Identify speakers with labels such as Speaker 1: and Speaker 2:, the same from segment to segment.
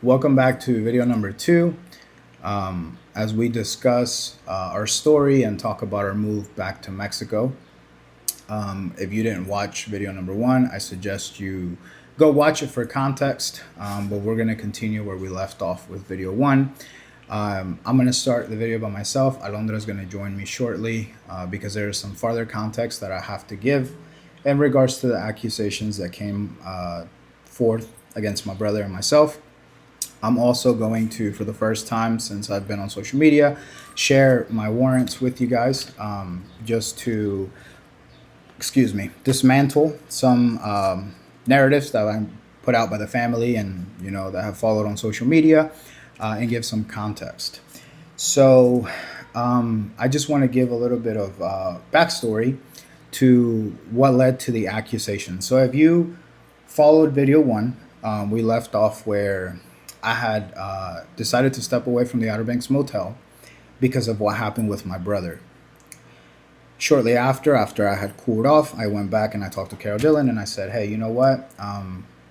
Speaker 1: Welcome back to video number 2 as we discuss our story and talk about our move back to Mexico. If you didn't watch video number 1, I suggest you go watch it for context, but we're going to continue where we left off with video 1. I'm going to start the video by myself. Alondra is going to join me shortly because there is some further context that I have to give in regards to the accusations that came forth against my brother and myself. I'm also going to, for the first time since I've been on social media, share my warrants with you guys just to, dismantle some narratives that I put out by the family and, that have followed on social media and give some context. So I just want to give a little bit of backstory to what led to the accusation. So if you followed video 1, we left off where I had decided to step away from the Outer Banks Motel because of what happened with my brother. Shortly after I had cooled off, I went back and I talked to Carol Dillon and I said, hey, you know what?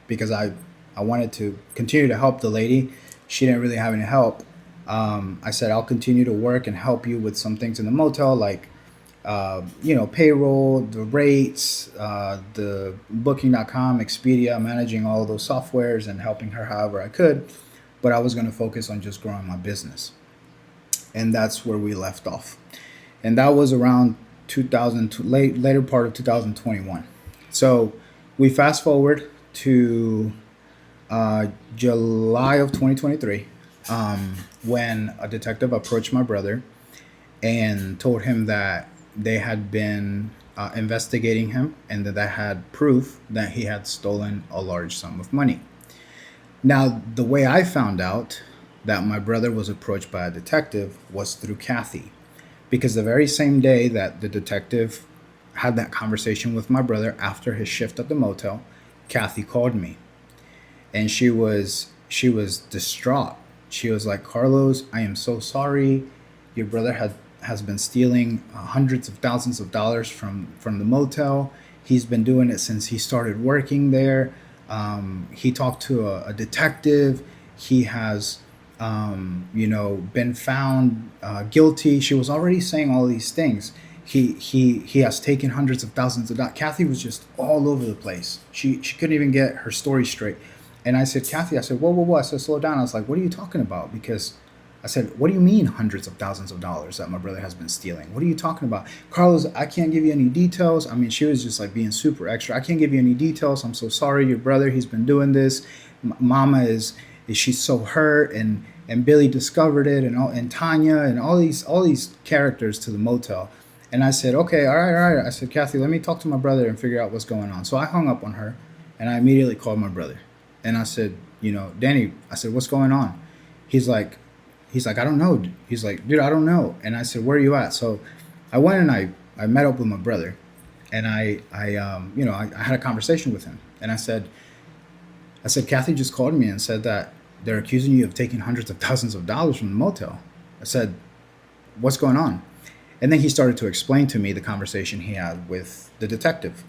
Speaker 1: Because I wanted to continue to help the lady. She didn't really have any help. I said, I'll continue to work and help you with some things in the motel, like payroll, the rates, the booking.com, Expedia, managing all of those softwares and helping her however I could. But I was going to focus on just growing my business. And that's where we left off. And that was around later part of 2021. So we fast forward to July of 2023 when a detective approached my brother and told him that they had been investigating him and that they had proof that he had stolen a large sum of money. Now, the way I found out that my brother was approached by a detective was through Kathy, because the very same day that the detective had that conversation with my brother after his shift at the motel, Kathy called me and she was distraught. She was like, Carlos, I am so sorry. Your brother has been stealing hundreds of thousands of dollars from the motel. He's been doing it since he started working there. He talked to a detective. He has, been found guilty. She was already saying all these things. He has taken hundreds of thousands of dollars. Kathy was just all over the place. She couldn't even get her story straight. And I said, Kathy, whoa. I said, slow down. I was like, what are you talking about? Because I said, what do you mean hundreds of thousands of dollars that my brother has been stealing? What are you talking about? Carlos, I can't give you any details. I mean, she was just like being super extra. I can't give you any details. I'm so sorry. Your brother, he's been doing this. Mama is she's so hurt, and Billy discovered it, and Tanya and all these characters to the motel. And I said, okay, all right. I said, Kathy, let me talk to my brother and figure out what's going on. So I hung up on her and I immediately called my brother. And I said, Danny, I said, what's going on? He's like, I don't know. He's like, dude, I don't know. And I said, where are you at? So I went and I met up with my brother, and I had a conversation with him. And I said, Kathy just called me and said that they're accusing you of taking hundreds of thousands of dollars from the motel. I said, what's going on? And then he started to explain to me the conversation he had with the detective.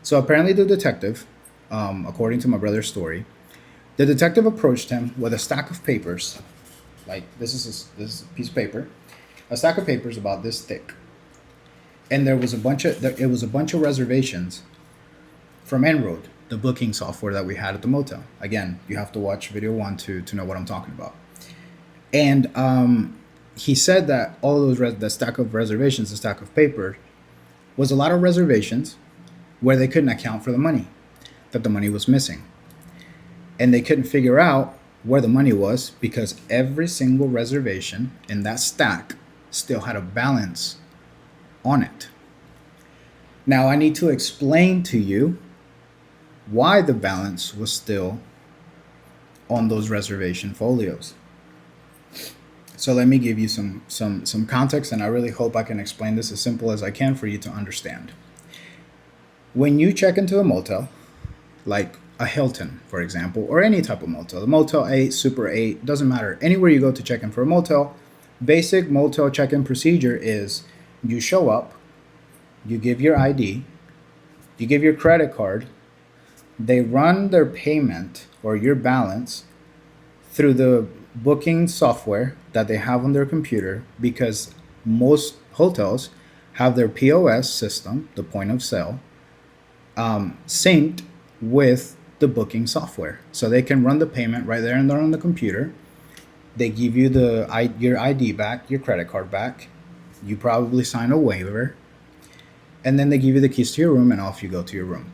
Speaker 1: So apparently the detective, according to my brother's story, the detective approached him with a stack of papers. Like this is a piece of paper, a stack of papers about this thick, and there was a bunch of reservations from En-ROAD, the booking software that we had at the motel. Again, you have to watch video 1 to know what I'm talking about. And he said that all of those the stack of reservations, the stack of paper, was a lot of reservations where they couldn't account for the money, that the money was missing, and they couldn't figure out where the money was because every single reservation in that stack still had a balance on it. Now I need to explain to you why the balance was still on those reservation folios. So let me give you some context, and I really hope I can explain this as simple as I can for you to understand. When you check into a motel, like a Hilton, for example, or any type of motel, the Motel 8, Super 8, doesn't matter. Anywhere you go to check in for a motel, basic motel check-in procedure is you show up, you give your ID, you give your credit card, they run their payment or your balance through the booking software that they have on their computer, because most hotels have their POS system, the point of sale, synced with the booking software. So they can run the payment right there and there on the computer. They give you your ID back, your credit card back. You probably sign a waiver. And then they give you the keys to your room and off you go to your room.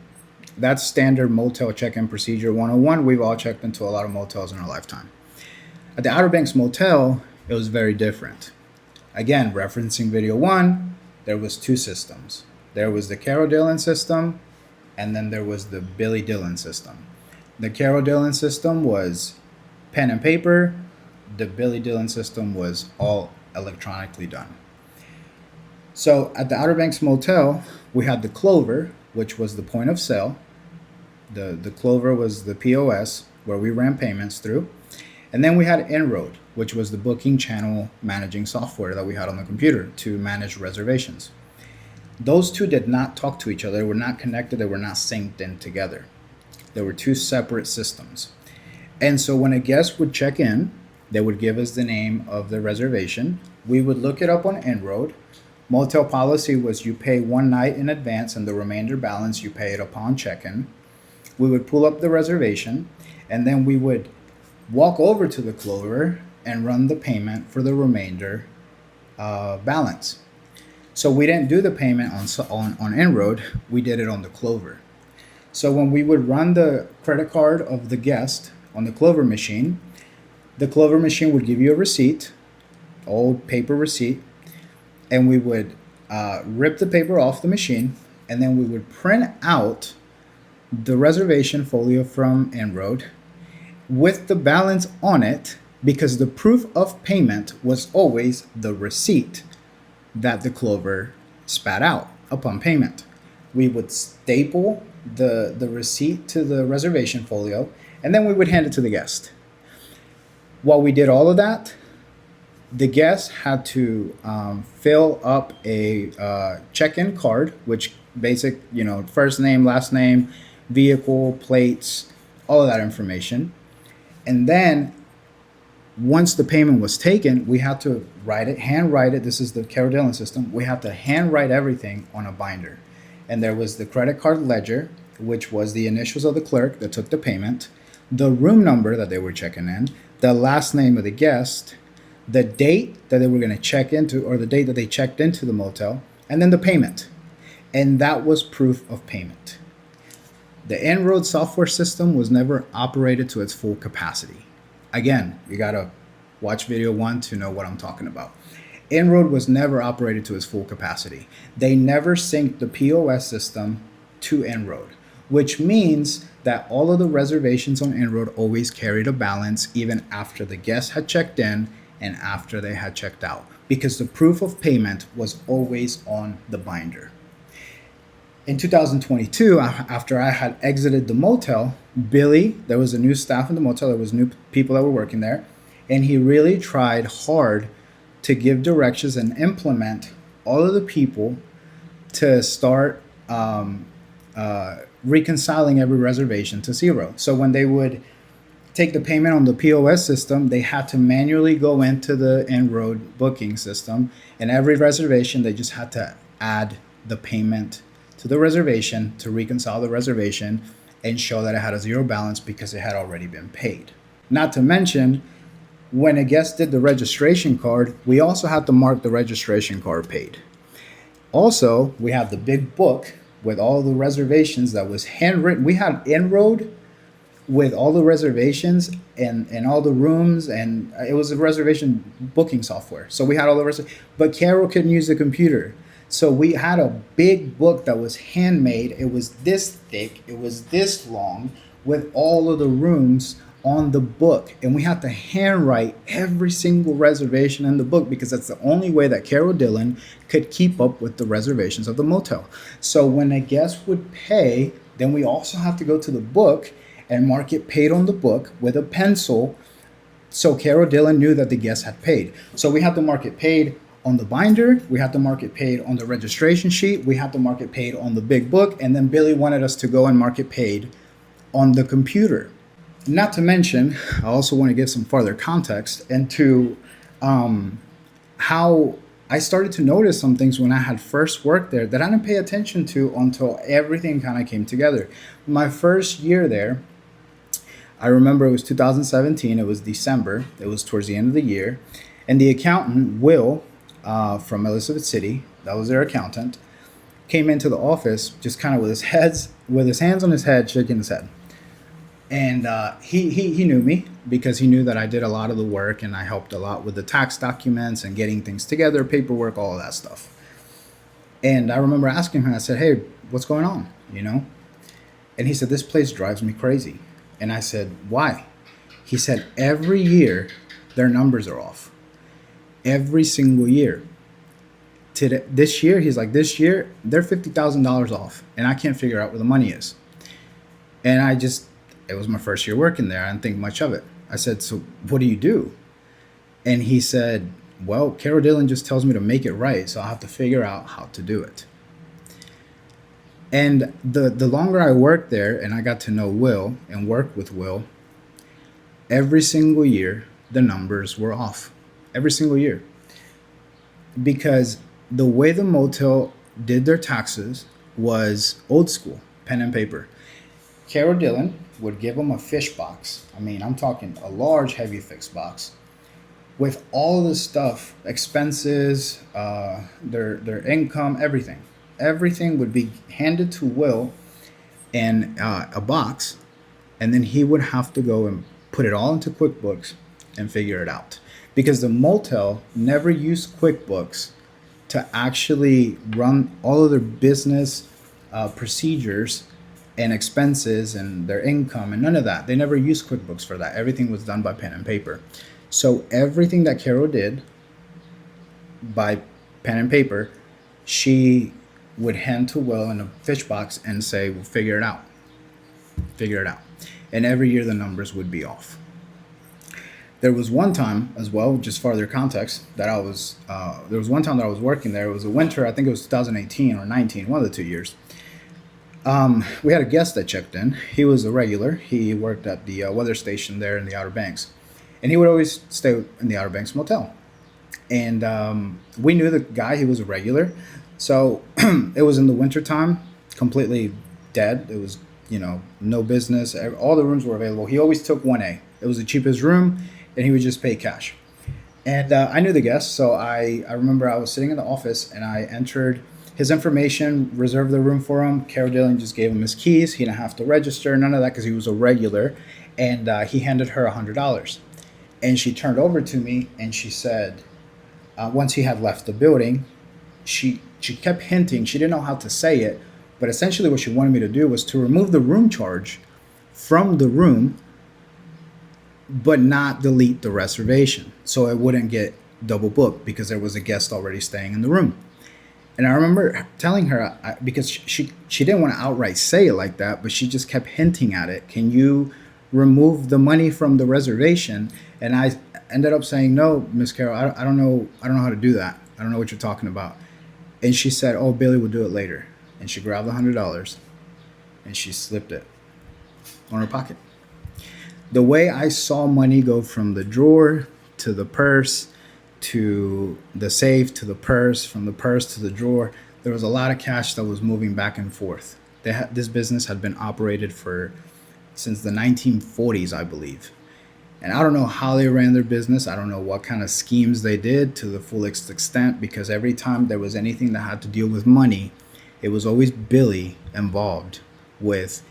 Speaker 1: That's standard motel check-in procedure 101. We've all checked into a lot of motels in our lifetime. At the Outer Banks Motel, it was very different. Again, referencing video 1, there was 2 systems. There was the Carol Dillon system, and then there was the Billy Dillon system. The Carol Dillon system was pen and paper. The Billy Dillon system was all electronically done. So at the Outer Banks Motel, we had the Clover, which was the point of sale. The Clover was the POS where we ran payments through. And then we had Enroad, which was the booking channel managing software that we had on the computer to manage reservations. Those two did not talk to each other. They were not connected. They were not synced in together. There were 2 separate systems. And so when a guest would check in, they would give us the name of the reservation. We would look it up on Enroad. Motel policy was you pay one night in advance and the remainder balance you pay it upon check-in. We would pull up the reservation, and then we would walk over to the Clover and run the payment for the remainder balance. So we didn't do the payment on Enroad, we did it on the Clover. So when we would run the credit card of the guest on the Clover machine would give you a receipt, old paper receipt, and we would rip the paper off the machine, and then we would print out the reservation folio from Enroad with the balance on it, because the proof of payment was always the receipt that the Clover spat out upon payment. We would staple the receipt to the reservation folio, and then we would hand it to the guest. While we did all of that, the guest had to fill up a check-in card, which basic, first name, last name, vehicle, plates, all of that information. And then once the payment was taken, we had to handwrite it. This is the Carol Dillon system. We had to handwrite everything on a binder. And there was the credit card ledger, which was the initials of the clerk that took the payment, the room number that they were checking in, the last name of the guest, the date that they were going to check into, or the date that they checked into the motel, and then the payment. And that was proof of payment. The Enroad software system was never operated to its full capacity. Again, you got to watch video 1 to know what I'm talking about. Enroad was never operated to its full capacity. They never synced the POS system to Enroad, which means that all of the reservations on Enroad always carried a balance even after the guest had checked in and after they had checked out, because the proof of payment was always on the binder. In 2022, after I had exited the motel, Billy, there was a new staff in the motel, there was new people that were working there, and he really tried hard to give directions and implement all of the people to start reconciling every reservation to zero. So when they would take the payment on the POS system, they had to manually go into the Enroad booking system, and every reservation, they just had to add the payment to the reservation to reconcile the reservation and show that it had a zero balance because it had already been paid. Not to mention, when a guest did the registration card, we also had to mark the registration card paid. Also, we have the big book with all the reservations that was handwritten. We had Enroad with all the reservations and all the rooms, and it was a reservation booking software. So we had all the reservations, but Carol couldn't use the computer. So we had a big book that was handmade. It was this thick, it was this long, with all of the rooms on the book. And we had to handwrite every single reservation in the book, because that's the only way that Carol Dillon could keep up with the reservations of the motel. So when a guest would pay, then we also have to go to the book and mark it paid on the book with a pencil, so Carol Dillon knew that the guest had paid. So we had to mark it paid on the binder, we had to mark it paid on the registration sheet, we had to mark it paid on the big book, and then Billy wanted us to go and mark it paid on the computer. Not to mention, I also want to give some further context into how I started to notice some things when I had first worked there that I didn't pay attention to until everything kind of came together. My first year there, I remember it was 2017. It was December. It was towards the end of the year, and the accountant Will from Elizabeth City, that was their accountant, came into the office just kind of with his hands on his head, shaking his head. And he knew me because he knew that I did a lot of the work and I helped a lot with the tax documents and getting things together, paperwork, all of that stuff. And I remember asking him, I said, "Hey, what's going on?" You know? And he said, "This place drives me crazy." And I said, "Why?" He said, "Every year their numbers are off. Every single year. This year," he's like, "this year they're $50,000 off and I can't figure out where the money is." And it was my first year working there. I didn't think much of it. I said, "So what do you do?" And he said, "Well, Carol Dillon just tells me to make it right, so I'll have to figure out how to do it." And the longer I worked there and I got to know Will and work with Will, every single year the numbers were off. Every single year. Because the way the motel did their taxes was old school, pen and paper. Carol Dillon would give them a fish box. I mean, I'm talking a large, heavy fixed box with all the stuff, expenses, their income, everything. Everything would be handed to Will in a box, and then he would have to go and put it all into QuickBooks and figure it out. Because the motel never used QuickBooks to actually run all of their business procedures and expenses and their income and none of that. They never used QuickBooks for that. Everything was done by pen and paper. So everything that Carol did by pen and paper, she would hand to Will in a fish box and say, "Well, figure it out. Figure it out." And every year the numbers would be off. There was one time as well, just further context, that there was one time that I was working there. It was a winter, I think it was 2018 or 19, one of the 2 years. We had a guest that checked in. He was a regular. He worked at the weather station there in the Outer Banks. And he would always stay in the Outer Banks motel. And we knew the guy, he was a regular. So it was in the winter time, completely dead. It was, no business. All the rooms were available. He always took 1A. It was the cheapest room, and he would just pay cash. And I knew the guest, so I remember I was sitting in the office, and I entered his information, reserved the room for him. Carol Dillon just gave him his keys. He didn't have to register, none of that, because he was a regular. And he handed her $100. And she turned over to me, and she said, once he had left the building, she kept hinting. She didn't know how to say it, but essentially what she wanted me to do was to remove the room charge from the room, but not delete the reservation, so it wouldn't get double booked because there was a guest already staying in the room. And I remember telling her, because she didn't want to outright say it like that, but she just kept hinting at it. "Can you remove the money from the reservation?" And I ended up saying, "No, Miss Carol, I don't know how to do that. I don't know what you're talking about." And she said, "Oh, Billy will do it later." And she grabbed the $100 and she slipped it on her pocket. The way I saw money go from the drawer to the purse to the safe to the purse, from the purse to the drawer, there was a lot of cash that was moving back and forth. This business had been operated since the 1940s, I believe. And I don't know how they ran their business. I don't know what kind of schemes they did to the full extent, because every time there was anything that had to deal with money, it was always Billy involved with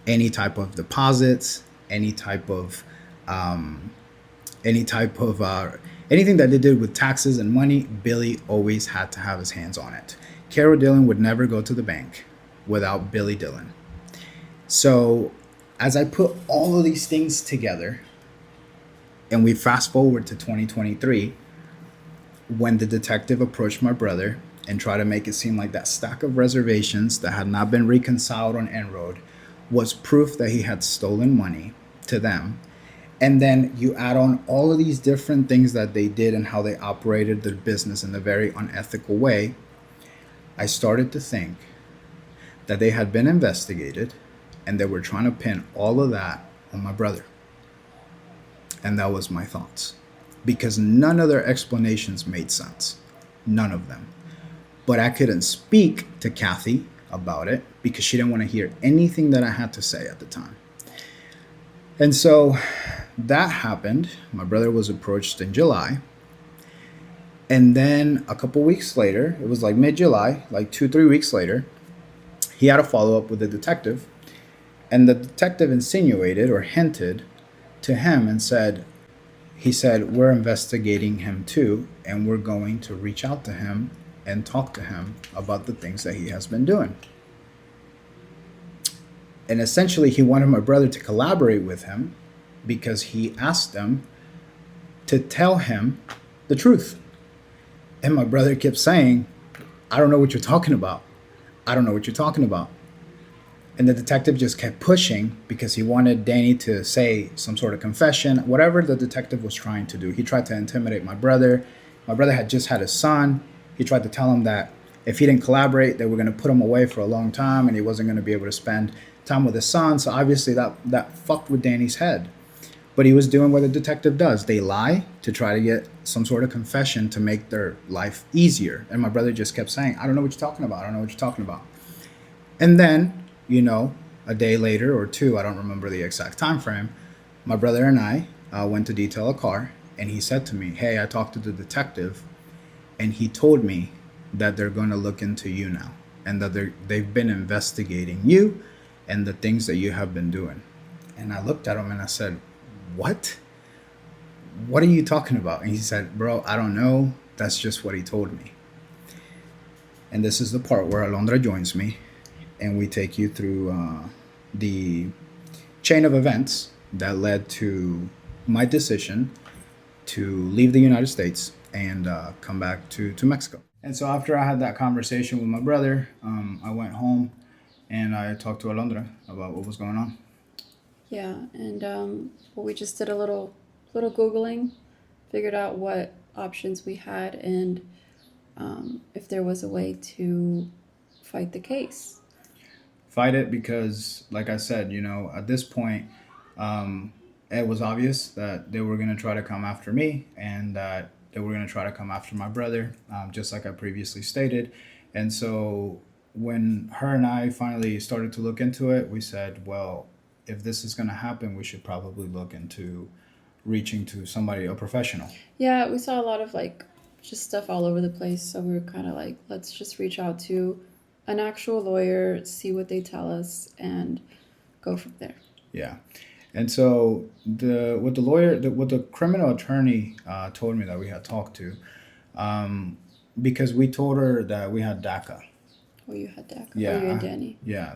Speaker 1: any type of deposits, anything that they did with taxes and money. Billy always had to have his hands on it. Carol Dillon would never go to the bank without Billy Dillon. So as I put all of these things together, and we fast forward to 2023, when the detective approached my brother and tried to make it seem like that stack of reservations that had not been reconciled on En-ROAD was proof that he had stolen money to them. And then you add on all of these different things that they did and how they operated their business in a very unethical way, I started to think that they had been investigated and they were trying to pin all of that on my brother. And that was my thoughts. Because none of their explanations made sense. None of them. But I couldn't speak to Kathy about it because she didn't want to hear anything that I had to say at the time. And so that happened. My brother was approached in July. And then a couple weeks later, it was like mid-July, like 2-3 weeks later, he had a follow-up with the detective. And the detective insinuated or hinted to him and he said, we're investigating him too, and we're going to reach out to him and talk to him about the things that he has been doing. And essentially, he wanted my brother to collaborate with him because he asked them to tell him the truth. And my brother kept saying, I don't know what you're talking about. I don't know what you're talking about. And the detective just kept pushing because he wanted Danny to say some sort of confession, whatever the detective was trying to do. He tried to intimidate my brother. My brother had just had a son. He tried to tell him that if he didn't collaborate, they were going to put him away for a long time and he wasn't going to be able to spend time with his son. So obviously that fucked with Danny's head. But he was doing what a detective does. They lie to try to get some sort of confession to make their life easier. And my brother just kept saying, I don't know what you're talking about. I don't know what you're talking about. And then, a day later or two, I don't remember the exact time frame, my brother and I went to detail a car, and he said to me, hey, I talked to the detective, and he told me that they're going to look into you now, and that they've been investigating you and the things that you have been doing. And I looked at him and I said, what? What are you talking about? And he said, bro, I don't know. That's just what he told me. And this is the part where Alondra joins me, and we take you through the chain of events that led to my decision to leave the United States and come back to Mexico. And so after I had that conversation with my brother, I went home and I talked to Alondra about what was going on.
Speaker 2: Yeah, and we just did a little Googling, figured out what options we had, and if there was a way to fight the case.
Speaker 1: Fight it because, like I said, at this point, it was obvious that they were going to try to come after me and that they were going to try to come after my brother, just like I previously stated. And so when her and I finally started to look into it, we said, well, if this is going to happen, we should probably look into reaching to somebody, a professional.
Speaker 2: Yeah, we saw a lot of just stuff all over the place, so we were kind of like, let's just reach out to an actual lawyer, see what they tell us, and go from there.
Speaker 1: Yeah. And so what the criminal attorney told me that we had talked to, because we told her that we had DACA.
Speaker 2: Oh, you had DACA.
Speaker 1: Yeah.
Speaker 2: Oh, you and Danny.
Speaker 1: Yeah.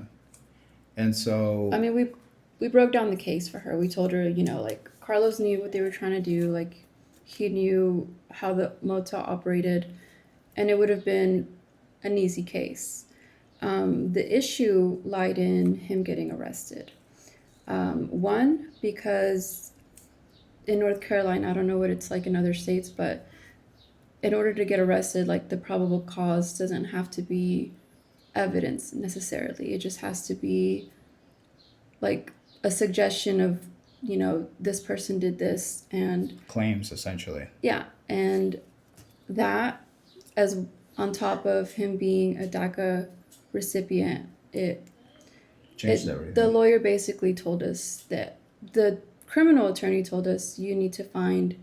Speaker 1: And so.
Speaker 2: I mean, we broke down the case for her. We told her, Carlos knew what they were trying to do. He knew how the motel operated, and it would have been an easy case. The issue lied in him getting arrested. One, because in North Carolina, I don't know what it's like in other states, but in order to get arrested, the probable cause doesn't have to be evidence necessarily. It just has to be a suggestion of, this person did this, and
Speaker 1: claims essentially.
Speaker 2: Yeah, and that, as on top of him being a DACA recipient, it
Speaker 1: changed everything.
Speaker 2: The lawyer basically told us that the criminal attorney told us you need to find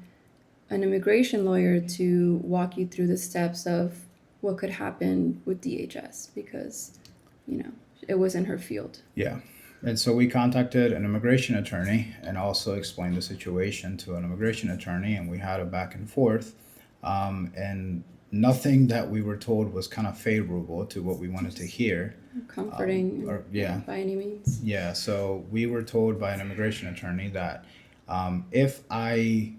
Speaker 2: an immigration lawyer to walk you through the steps of what could happen with DHS because, it was in her field.
Speaker 1: Yeah. And so we contacted an immigration attorney and also explained the situation to an immigration attorney, and we had a back and forth. And nothing that we were told was kind of favorable to what we wanted to hear.
Speaker 2: Comforting, by any means.
Speaker 1: Yeah, so we were told by an immigration attorney that if I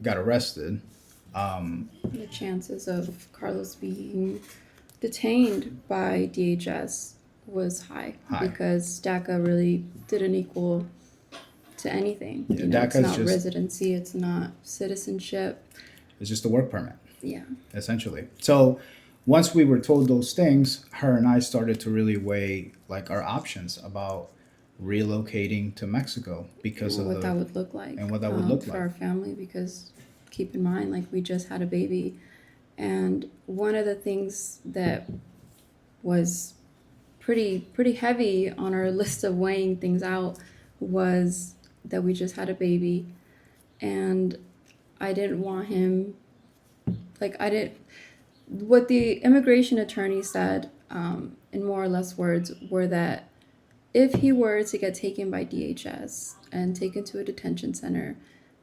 Speaker 1: got arrested,
Speaker 2: the chances of Carlos being detained by DHS was high. Because DACA really didn't equal to anything.
Speaker 1: Yeah,
Speaker 2: it's not residency, it's not citizenship.
Speaker 1: It's just a work permit.
Speaker 2: Yeah.
Speaker 1: Essentially. So once we were told those things, her and I started to really weigh our options about relocating to Mexico because of
Speaker 2: what that would look like
Speaker 1: and what that would look
Speaker 2: for
Speaker 1: like.
Speaker 2: our family, because keep in mind, like, we just had a baby, and one of the things that was pretty heavy on our list of weighing things out was that we just had a baby, and I didn't want him, like, I didn't, what the immigration attorney said, in more or less words, were that if he were to get taken by DHS and taken to a detention center,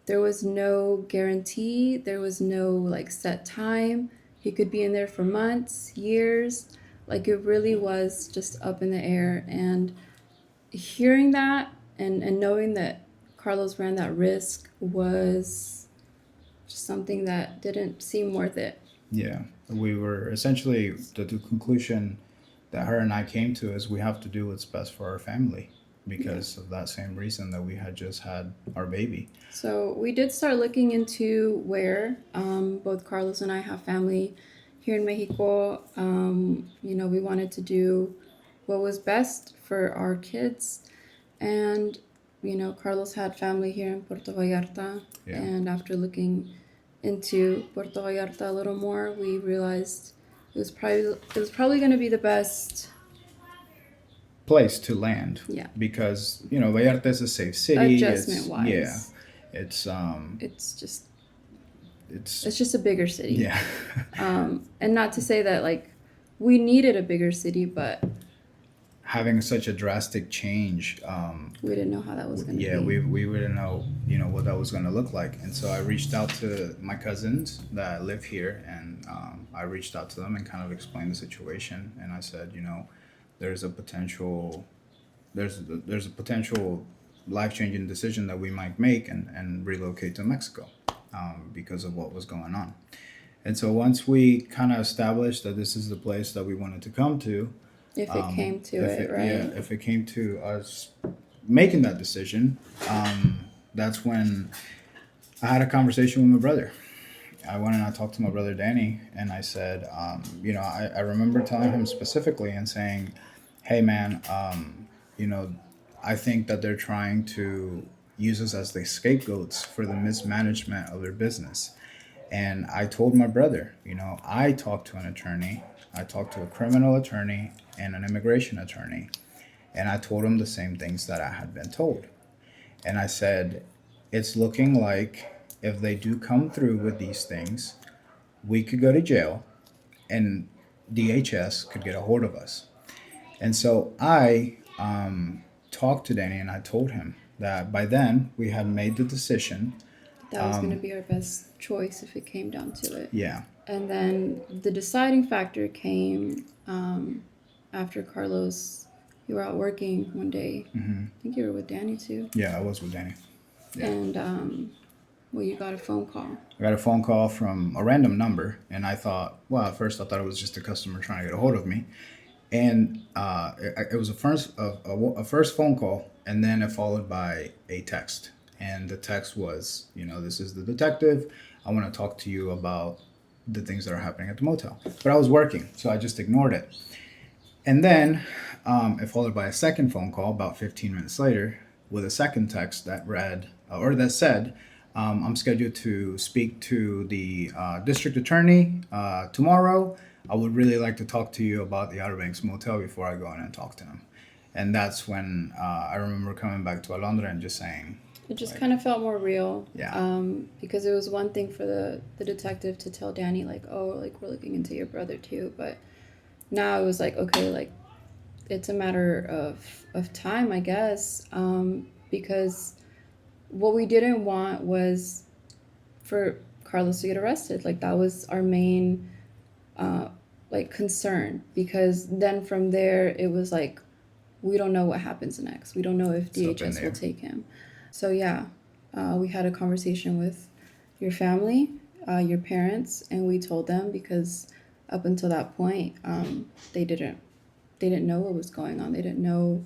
Speaker 2: there was no guarantee, there was no like set time. He could be in there for months, years. Like, it really was just up in the air. And hearing that, and knowing that Carlos ran that risk was just something that didn't seem worth it.
Speaker 1: Yeah, we were essentially the conclusion that her and I came to is we have to do what's best for our family because of that same reason that we had just had our baby.
Speaker 2: So we did start looking into where both Carlos and I have family here in Mexico. We wanted to do what was best for our kids. And, Carlos had family here in Puerto Vallarta.
Speaker 1: Yeah.
Speaker 2: And after looking into Puerto Vallarta a little more, we realized it was probably going to be the best
Speaker 1: place to land.
Speaker 2: Yeah.
Speaker 1: Because, Vallarta is a safe city.
Speaker 2: Adjustment wise.
Speaker 1: Yeah. It's
Speaker 2: just a bigger city.
Speaker 1: Yeah.
Speaker 2: And not to say that like we needed a bigger city, but
Speaker 1: having such a drastic change,
Speaker 2: we didn't know how that was going to be.
Speaker 1: Yeah, we didn't know, what that was going to look like. And so I reached out to my cousins that live here, and I reached out to them and kind of explained the situation. And I said, there's a potential life-changing decision that we might make and relocate to Mexico because of what was going on. And so once we kind of established that this is the place that we wanted to come to,
Speaker 2: if it came to it, right?
Speaker 1: Yeah, if it came to us making that decision, that's when I had a conversation with my brother. I went and I talked to my brother Danny, and I said, I remember telling him specifically and saying, hey man, I think that they're trying to use us as the scapegoats for the mismanagement of their business. And I told my brother, I talked to an attorney, I talked to a criminal attorney and an immigration attorney, and I told him the same things that I had been told. And I said, it's looking like if they do come through with these things, we could go to jail and DHS could get a hold of us. And so I talked to Danny and I told him that by then we had made the decision.
Speaker 2: That was going to be our best choice if it came down to it.
Speaker 1: Yeah.
Speaker 2: And then the deciding factor came after Carlos, you were out working one day.
Speaker 1: Mm-hmm.
Speaker 2: I think you were with Danny too.
Speaker 1: Yeah, I was with Danny. Yeah.
Speaker 2: And you got a phone call.
Speaker 1: I got a phone call from a random number, and I thought, at first I thought it was just a customer trying to get a hold of me. And it was a first phone call, and then it followed by a text. And the text was, this is the detective. I want to talk to you about the things that are happening at the motel. But I was working, so I just ignored it. And then it followed by a second phone call about 15 minutes later with a second text that read, or that said, I'm scheduled to speak to the district attorney tomorrow. I would really like to talk to you about the Outer Banks motel before I go in and talk to him. And that's when I remember coming back to Alondra and just saying...
Speaker 2: It just kind of felt more real.
Speaker 1: Yeah.
Speaker 2: Because it was one thing for the detective to tell Danny, like, oh, like, we're looking into your brother too. But now it was like, okay, like, it's a matter of time, I guess. Because what we didn't want was for Carlos to get arrested. Like, that was our main, concern. Because then from there, it was like, we don't know what happens next. We don't know if DHS will take him. So yeah, we had a conversation with your family, your parents, and we told them because up until that point, they didn't know what was going on. They didn't know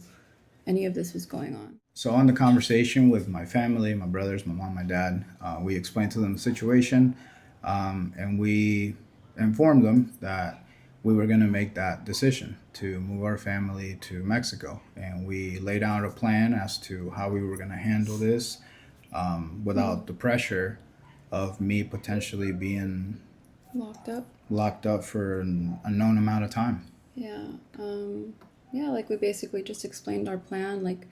Speaker 2: any of this was going on.
Speaker 1: So on the conversation with my family, my brothers, my mom, my dad, we explained to them the situation, and we informed them that we were going to make that decision to move our family to Mexico. And we laid out a plan as to how we were going to handle this without the pressure of me potentially being
Speaker 2: Locked up.
Speaker 1: locked up for an unknown amount of time.
Speaker 2: Yeah. Yeah, like we basically just explained our plan. Like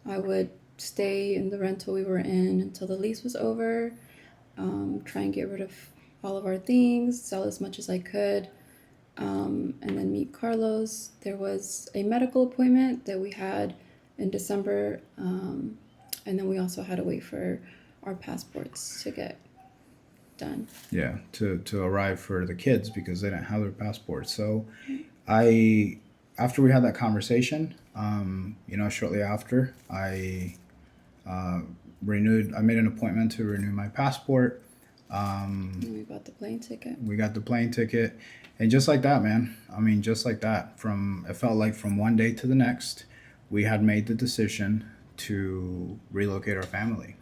Speaker 2: I would stay in the rental we were in until the lease was over, try and get rid of all of our things, sell as much as I could, and then meet Carlos. There was a medical appointment that we had in December, and then we also had to wait for our passports to get done.
Speaker 1: Yeah, to arrive for the kids because they didn't have their passports. So I, after we had that conversation, shortly after, I made an appointment to renew my passport.
Speaker 2: And we bought the plane ticket.
Speaker 1: We got the plane ticket, and just like that, man. I mean, just like that. It felt like from one day to the next, we had made the decision to relocate our family.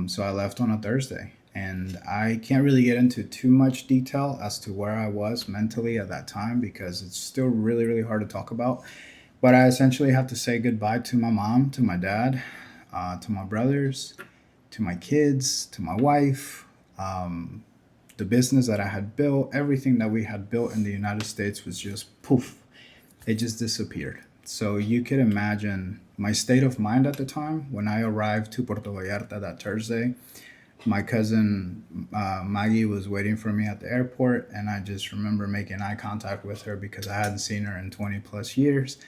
Speaker 1: So I left on a Thursday, and I can't really get into too much detail as to where I was mentally at that time because it's still really, really hard to talk about. But I essentially had to say goodbye to my mom, to my dad, to my brothers, to my kids, to my wife. The business that I had built, everything that we had built in the United States was just poof, it just disappeared. So you could imagine my state of mind at the time when I arrived to Puerto Vallarta that Thursday. My cousin Maggie was waiting for me at the airport, and I just remember making eye contact with her because I hadn't seen her in 20 plus years.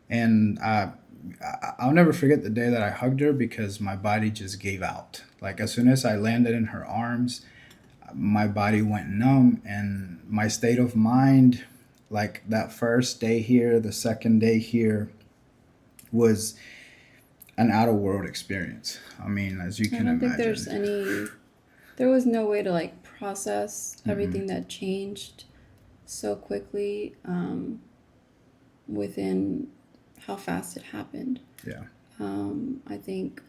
Speaker 1: And I'll never forget the day that I hugged her because my body just gave out. Like as soon as I landed in her arms, my body went numb, and my state of mind, like that first day here, the second day here, was an out of world experience. I mean, as you can
Speaker 2: I don't
Speaker 1: imagine.
Speaker 2: think there was no way to like process everything that changed so quickly within how fast it happened.
Speaker 1: Yeah.
Speaker 2: I think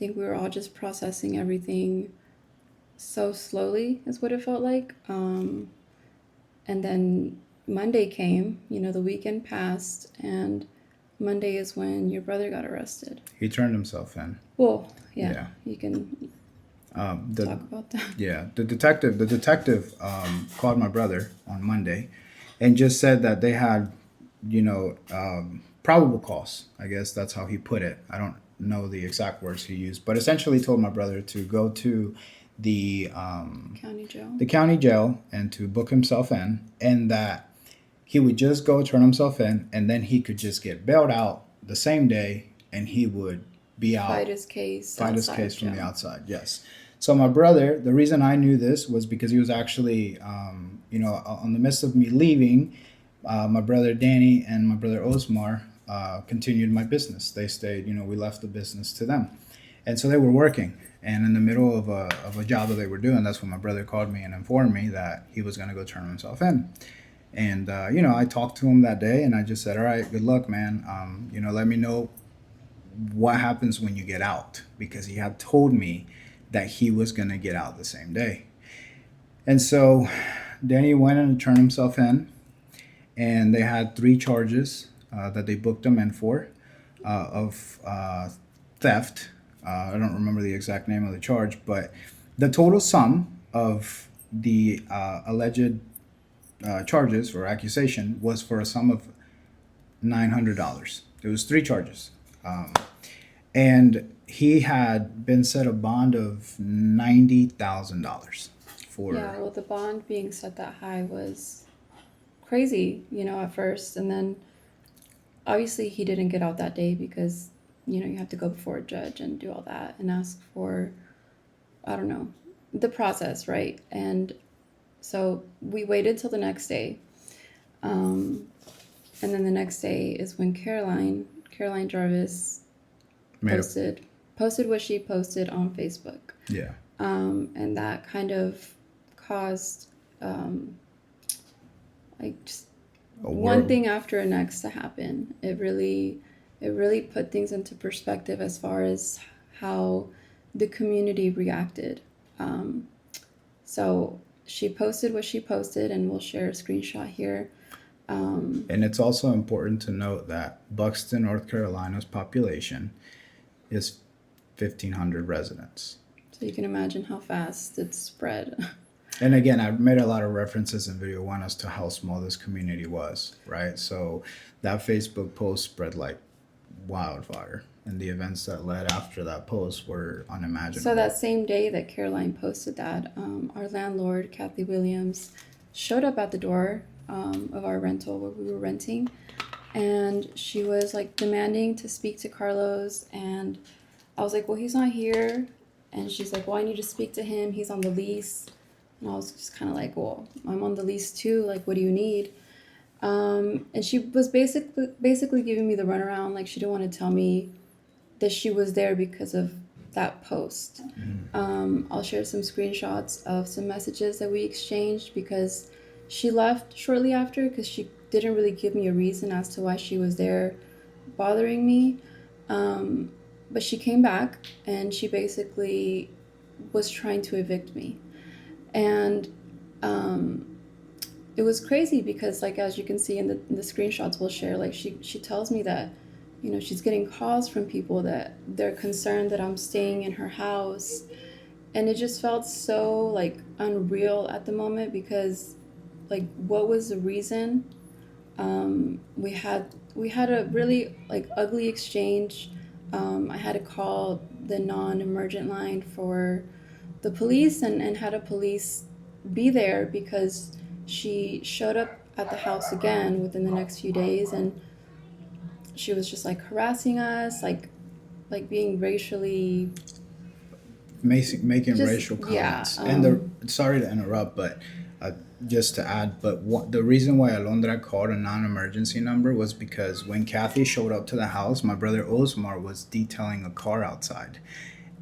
Speaker 2: we were all just processing everything so slowly is what it felt like. And then Monday came, the weekend passed, and Monday is when your brother got arrested.
Speaker 1: He turned himself in.
Speaker 2: Well,
Speaker 1: Yeah.
Speaker 2: you can talk about that.
Speaker 1: Yeah, the detective called my brother on Monday and just said that they had, probable cause. I guess that's how he put it. I don't know the exact words he used, but essentially told my brother to go to the county jail and to book himself in, and that he would just go turn himself in, and then he could just get bailed out the same day, and he would be out.
Speaker 2: Fight his case
Speaker 1: From the outside. Yes. So my brother, the reason I knew this was because he was actually, on the midst of me leaving, my brother Danny and my brother Osmar continued my business. They stayed. We left the business to them, and so they were working. And in the middle of a job that they were doing, that's when my brother called me and informed me that he was going to go turn himself in. And, I talked to him that day, and I just said, all right, good luck, man. Let me know what happens when you get out, because he had told me that he was going to get out the same day. And so Danny went and turned himself in, and they had 3 charges that they booked him in for of theft. I don't remember the exact name of the charge, but the total sum of the alleged charges or accusation was for a sum of $900. It was 3 charges. And he had been set a bond of $90,000 for.
Speaker 2: Yeah, well, the bond being set that high was crazy, at first. And then obviously he didn't get out that day because, you have to go before a judge and do all that and ask for, I don't know, the process, right? And so we waited till the next day. And then the next day is when Caroline Jarvis posted what she posted on Facebook.
Speaker 1: Yeah.
Speaker 2: And that kind of caused just one thing after the next to happen. It really put things into perspective as far as how the community reacted. So she posted what she posted, and we'll share a screenshot here.
Speaker 1: And it's also important to note that Buxton, North Carolina's population is 1,500 residents.
Speaker 2: So you can imagine how fast it's spread.
Speaker 1: And again, I've made a lot of references in video one as to how small this community was, right? So that Facebook post spread like wildfire, and the events that led after that post were unimaginable.
Speaker 2: So that same day that Caroline posted that, our landlord, Kathy Williams, showed up at the door of our rental where we were renting, and she was like demanding to speak to Carlos, and I was like, well, he's not here. And she's like, well, I need to speak to him, he's on the lease. And I was just kind of like, well, I'm on the lease too, like, what do you need? And she was basically giving me the runaround, like she didn't want to tell me that she was there because of that post. I'll share some screenshots of some messages that we exchanged, because she left shortly after because she didn't really give me a reason as to why she was there bothering me. But she came back and she basically was trying to evict me. And it was crazy because, like, as you can see in the screenshots we'll share, like she tells me that, you know, she's getting calls from people that they're concerned that I'm staying in her house. And it just felt so like unreal at the moment, because like, what was the reason? We had a really like ugly exchange. I had to call the non-emergent line for the police, and had a police be there because she showed up at the house again within the next few days, and she was just like harassing us, like being racially
Speaker 1: making
Speaker 2: just,
Speaker 1: racial comments.
Speaker 2: yeah.
Speaker 1: And sorry to interrupt, but just to add, but the reason why Alondra called a non-emergency number was because when Kathy showed up to the house, my brother Osmar was detailing a car outside,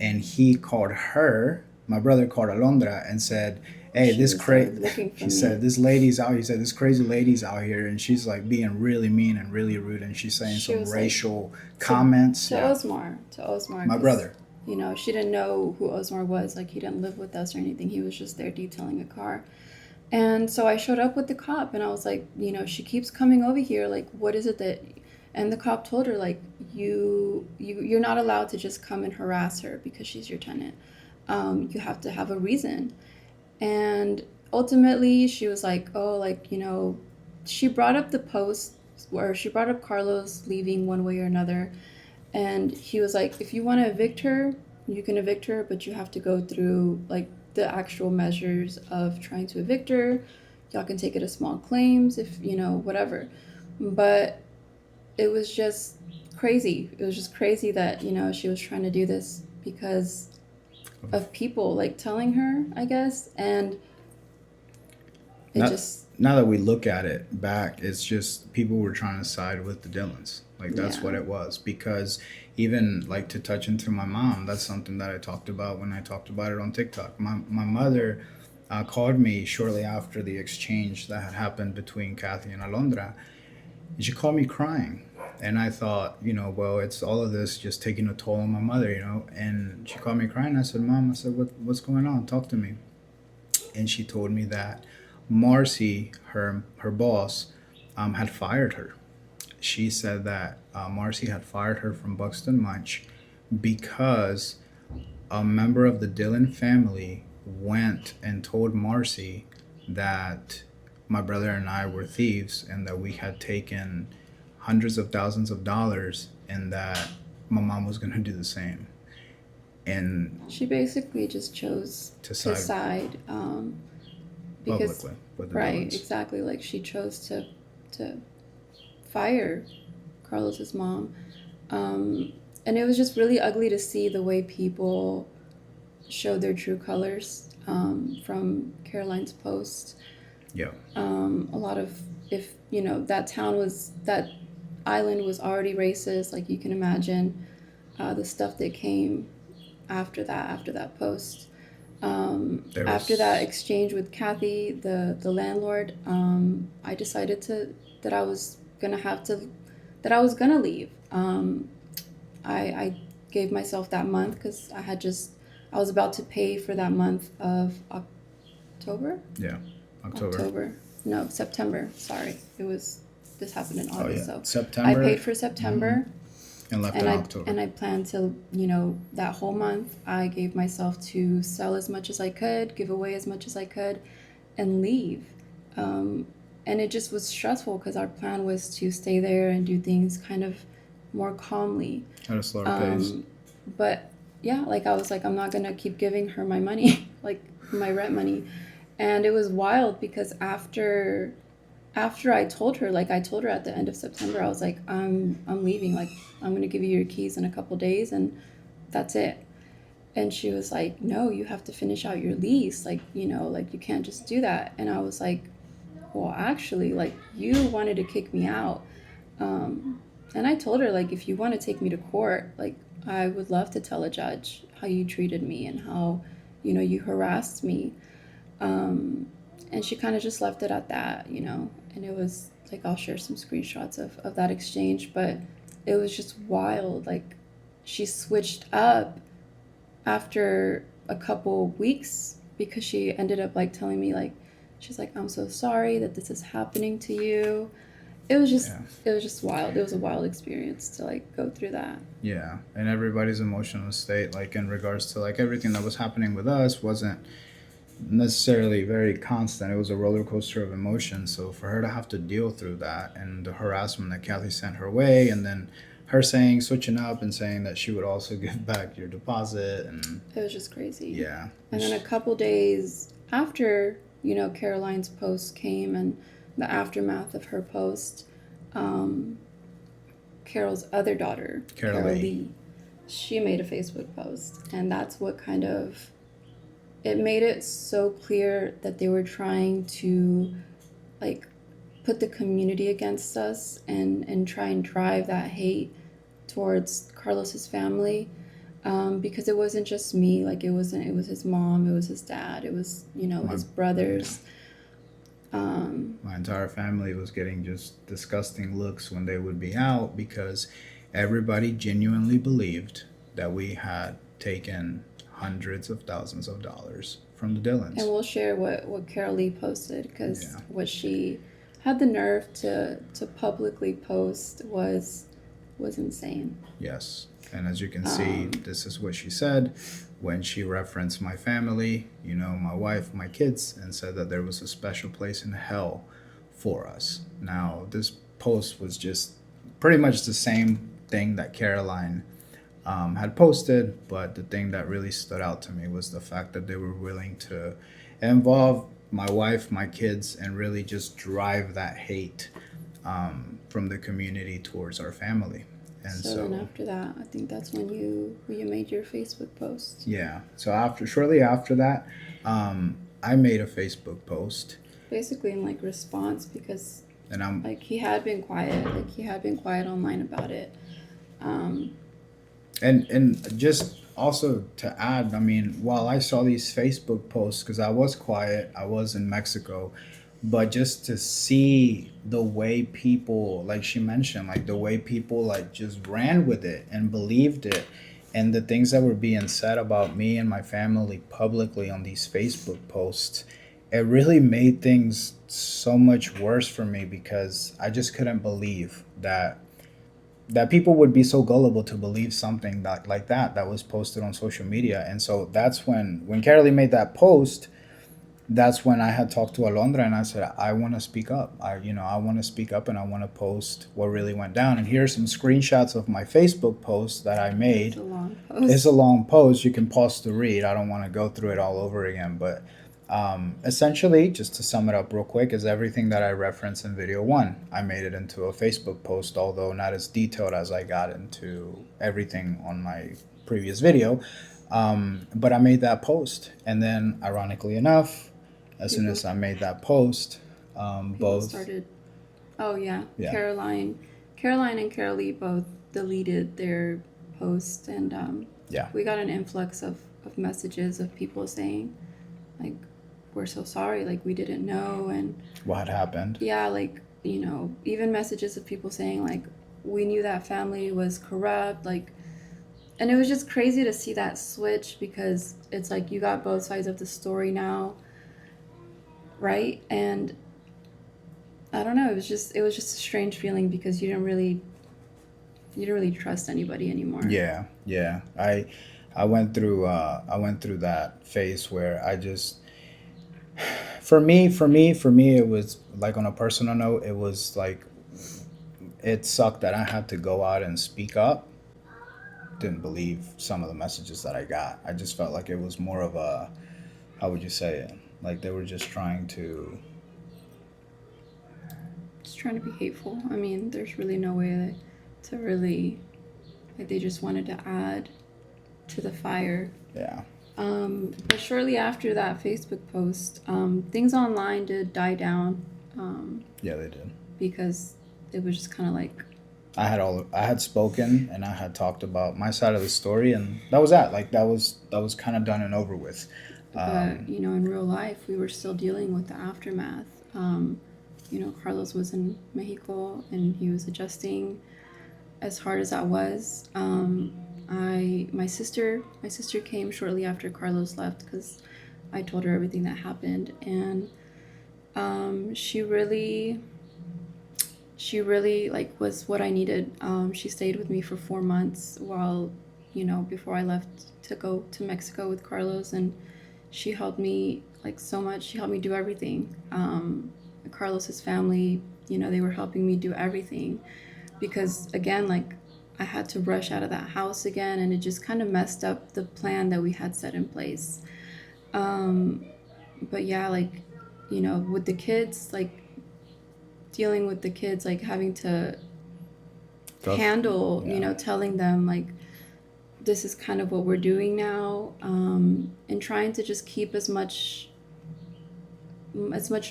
Speaker 1: and he called her. My brother called Alondra and said, "Hey,
Speaker 2: She
Speaker 1: this
Speaker 2: was,
Speaker 1: crazy."
Speaker 2: looking for
Speaker 1: He
Speaker 2: me.
Speaker 1: said, "This lady's out." He said, "This crazy lady's out here, and she's like being really mean and really rude, and she's saying
Speaker 2: She
Speaker 1: some
Speaker 2: was, like,
Speaker 1: racial comments."
Speaker 2: to
Speaker 1: Yeah.
Speaker 2: Osmar,
Speaker 1: My
Speaker 2: 'cause,
Speaker 1: brother.
Speaker 2: you know, she didn't know who Osmar was. Like, he didn't live with us or anything. He was just there detailing a car. And so I showed up with the cop, and I was like, you know, she keeps coming over here. Like, what is it that? And the cop told her, like, you're not allowed to just come and harass her because she's your tenant. You have to have a reason. And ultimately, she was like, oh, like, you know, she brought up the post, or she brought up Carlos leaving one way or another. And he was like, if you want to evict her, you can evict her, but you have to go through like the actual measures of trying to evict her. Y'all can take it as small claims, if you know, whatever. But it was just crazy. It was just crazy that, you know, she was trying to do this because of people like telling her, I guess. And it
Speaker 1: Now,
Speaker 2: just,
Speaker 1: now that we look at it back, it's just people were trying to side with the Dylans. Like, that's
Speaker 2: yeah.
Speaker 1: what it was. Because even like to touch into my mom, that's something that I talked about when I talked about it on TikTok. My mother called me shortly after the exchange that had happened between Kathy and Alondra, and she called me crying. And I thought, you know, well, it's all of this just taking a toll on my mother, you know. And she called me crying. I said, Mom, I said, what's going on? Talk to me. And she told me that Marcy, her boss, had fired her. She said that Marcy had fired her from Buxton Munch because a member of the Dillon family went and told Marcy that my brother and I were thieves and that we had taken hundreds of thousands of dollars, and that my mom was going to do the same. And
Speaker 2: she basically just chose
Speaker 1: to
Speaker 2: to
Speaker 1: side
Speaker 2: side, because,
Speaker 1: publicly with the
Speaker 2: right,
Speaker 1: Dylans.
Speaker 2: exactly, like she chose to fire Carlos's mom. And it was just really ugly to see the way people showed their true colors, from Caroline's post.
Speaker 1: Yeah.
Speaker 2: A lot of, if you know, that island was already racist, like you can imagine, the stuff that came after that post. After that exchange with Kathy, the landlord, I decided that I was gonna leave. I gave myself that month because I was about to pay for that month of October.
Speaker 1: Yeah, October.
Speaker 2: No, September. Sorry, this happened in August. So
Speaker 1: September.
Speaker 2: I paid for September.
Speaker 1: And left
Speaker 2: and
Speaker 1: in
Speaker 2: I
Speaker 1: October.
Speaker 2: and I planned to, that whole month I gave myself to sell as much as I could, give away as much as I could, and leave. And it just was stressful because our plan was to stay there and do things kind of more calmly.
Speaker 1: At a slower pace.
Speaker 2: But yeah, like I was like, I'm not gonna keep giving her my money, like my rent money, and it was wild because after I told her, like I told her at the end of September, I was like, I'm leaving. Like I'm gonna give you your keys in a couple days, and that's it. And she was like, no, you have to finish out your lease. Like like you can't just do that. And I was like, well, actually, like you wanted to kick me out. And I told her, like, if you want to take me to court, like I would love to tell a judge how you treated me and how you harassed me. And she kind of just left it at that, and it was like, I'll share some screenshots of that exchange, but it was just wild. Like she switched up after a couple weeks because she ended up like telling me, like, she's like, I'm so sorry that this is happening to you. It was just wild. It was a wild experience to like go through that.
Speaker 1: Yeah, and everybody's emotional state, like in regards to like everything that was happening with us, wasn't necessarily very constant. It was a roller coaster of emotions. So for her to have to deal through that and the harassment that Kathy sent her way, and then her switching up and saying that she would also give back your deposit, and
Speaker 2: it was just crazy.
Speaker 1: Yeah.
Speaker 2: And then a couple days after, Caroline's post came and the aftermath of her post, Carol's other daughter, Carol Lee, she made a Facebook post, and that's what kind of, it made it so clear that they were trying to like put the community against us and try and drive that hate towards Carlos's family, because it wasn't just me. Like it was his mom, it was his dad, it was his brothers.
Speaker 1: My entire family was getting just disgusting looks when they would be out because everybody genuinely believed that we had taken hundreds of thousands of dollars from the Dillons.
Speaker 2: And we'll share what Carol Lee posted, because what she had the nerve to publicly post was insane.
Speaker 1: Yes. And as you can see, this is what she said when she referenced my family, my wife, my kids, and said that there was a special place in hell for us. Now, this post was just pretty much the same thing that Caroline had posted, but the thing that really stood out to me was the fact that they were willing to involve my wife, my kids, and really just drive that hate from the community towards our family. And
Speaker 2: so then after that, I think that's when you made your Facebook post.
Speaker 1: Yeah. So shortly after that, I made a Facebook post.
Speaker 2: Basically in like response, because he had been quiet. Like he had been quiet online about it.
Speaker 1: And just also to add, I mean, while I saw these Facebook posts, because I was quiet, I was in Mexico, but just to see the way people, like she mentioned, like the way people like just ran with it and believed it, and the things that were being said about me and my family publicly on these Facebook posts, it really made things so much worse for me because I just couldn't believe that people would be so gullible to believe something like that was posted on social media. And so that's when Carolee made that post, that's when I had talked to Alondra and I said, I want to speak up. I want to speak up and I want to post what really went down. And here's some screenshots of my Facebook post that I made. It's a long post. You can pause to read. I don't want to go through it all over again. But essentially, just to sum it up real quick, is everything that I referenced in video 1. I made it into a Facebook post, although not as detailed as I got into everything on my previous video. But I made that post. And then, ironically enough, as soon as I made that post, both
Speaker 2: started. Oh yeah. Caroline and Carolee both deleted their post, and we got an influx of messages of people saying, like, we're so sorry, like we didn't know, and
Speaker 1: what happened.
Speaker 2: Yeah, like even messages of people saying like, we knew that family was corrupt, like. And it was just crazy to see that switch, because it's like you got both sides of the story now. right? And I don't know, it was just a strange feeling because you didn't really trust anybody anymore.
Speaker 1: Yeah, yeah. I went through that phase where I just for me it was like on a personal note, it was like it sucked that I had to go out and speak up. Didn't believe some of the messages that I got. I just felt like it was more of a, how would you say it? Like they were just trying to,
Speaker 2: Just trying to be hateful. I mean, there's really no way to really, like, they just wanted to add to the fire.
Speaker 1: yeah,
Speaker 2: But shortly after that Facebook post, things online did die down,
Speaker 1: yeah, they did.
Speaker 2: because it was just kind of like,
Speaker 1: I had spoken and I had talked about my side of the story, and that was that. Like that was kind of done and over with.
Speaker 2: but you know, in real life, we were still dealing with the aftermath. You know, Carlos was in Mexico and he was adjusting as hard as that was. My sister came shortly after Carlos left because I told her everything that happened, and she really like was what I needed. She stayed with me for 4 months while, you know, before I left to go to Mexico with Carlos, and she helped me like so much. She helped me do everything. Carlos's family, you know, they were helping me do everything because again, like I had to rush out of that house again, and it just kind of messed up the plan that we had set in place. Um, but yeah, like, you know, with the kids, like dealing with the kids, like having to
Speaker 1: Tough.
Speaker 2: handle, you
Speaker 1: Yeah,
Speaker 2: know, telling them like this is kind of what we're doing now, and trying to just keep as much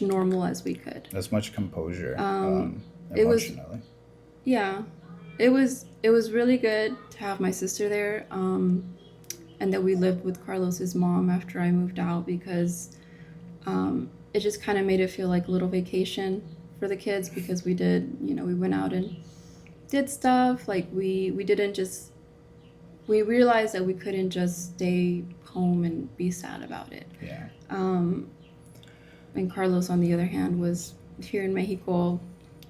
Speaker 2: normal as we could.
Speaker 1: as much composure,
Speaker 2: Um, it was
Speaker 1: emotionally.
Speaker 2: yeah, it was really good to have my sister there, and that we lived with Carlos's mom after I moved out because it just kind of made it feel like a little vacation for the kids because we did, you know, we went out and did stuff. Like we didn't just we realized that we couldn't just stay home and be sad about it.
Speaker 1: Yeah,
Speaker 2: Um, and Carlos, on the other hand, was here in Mexico,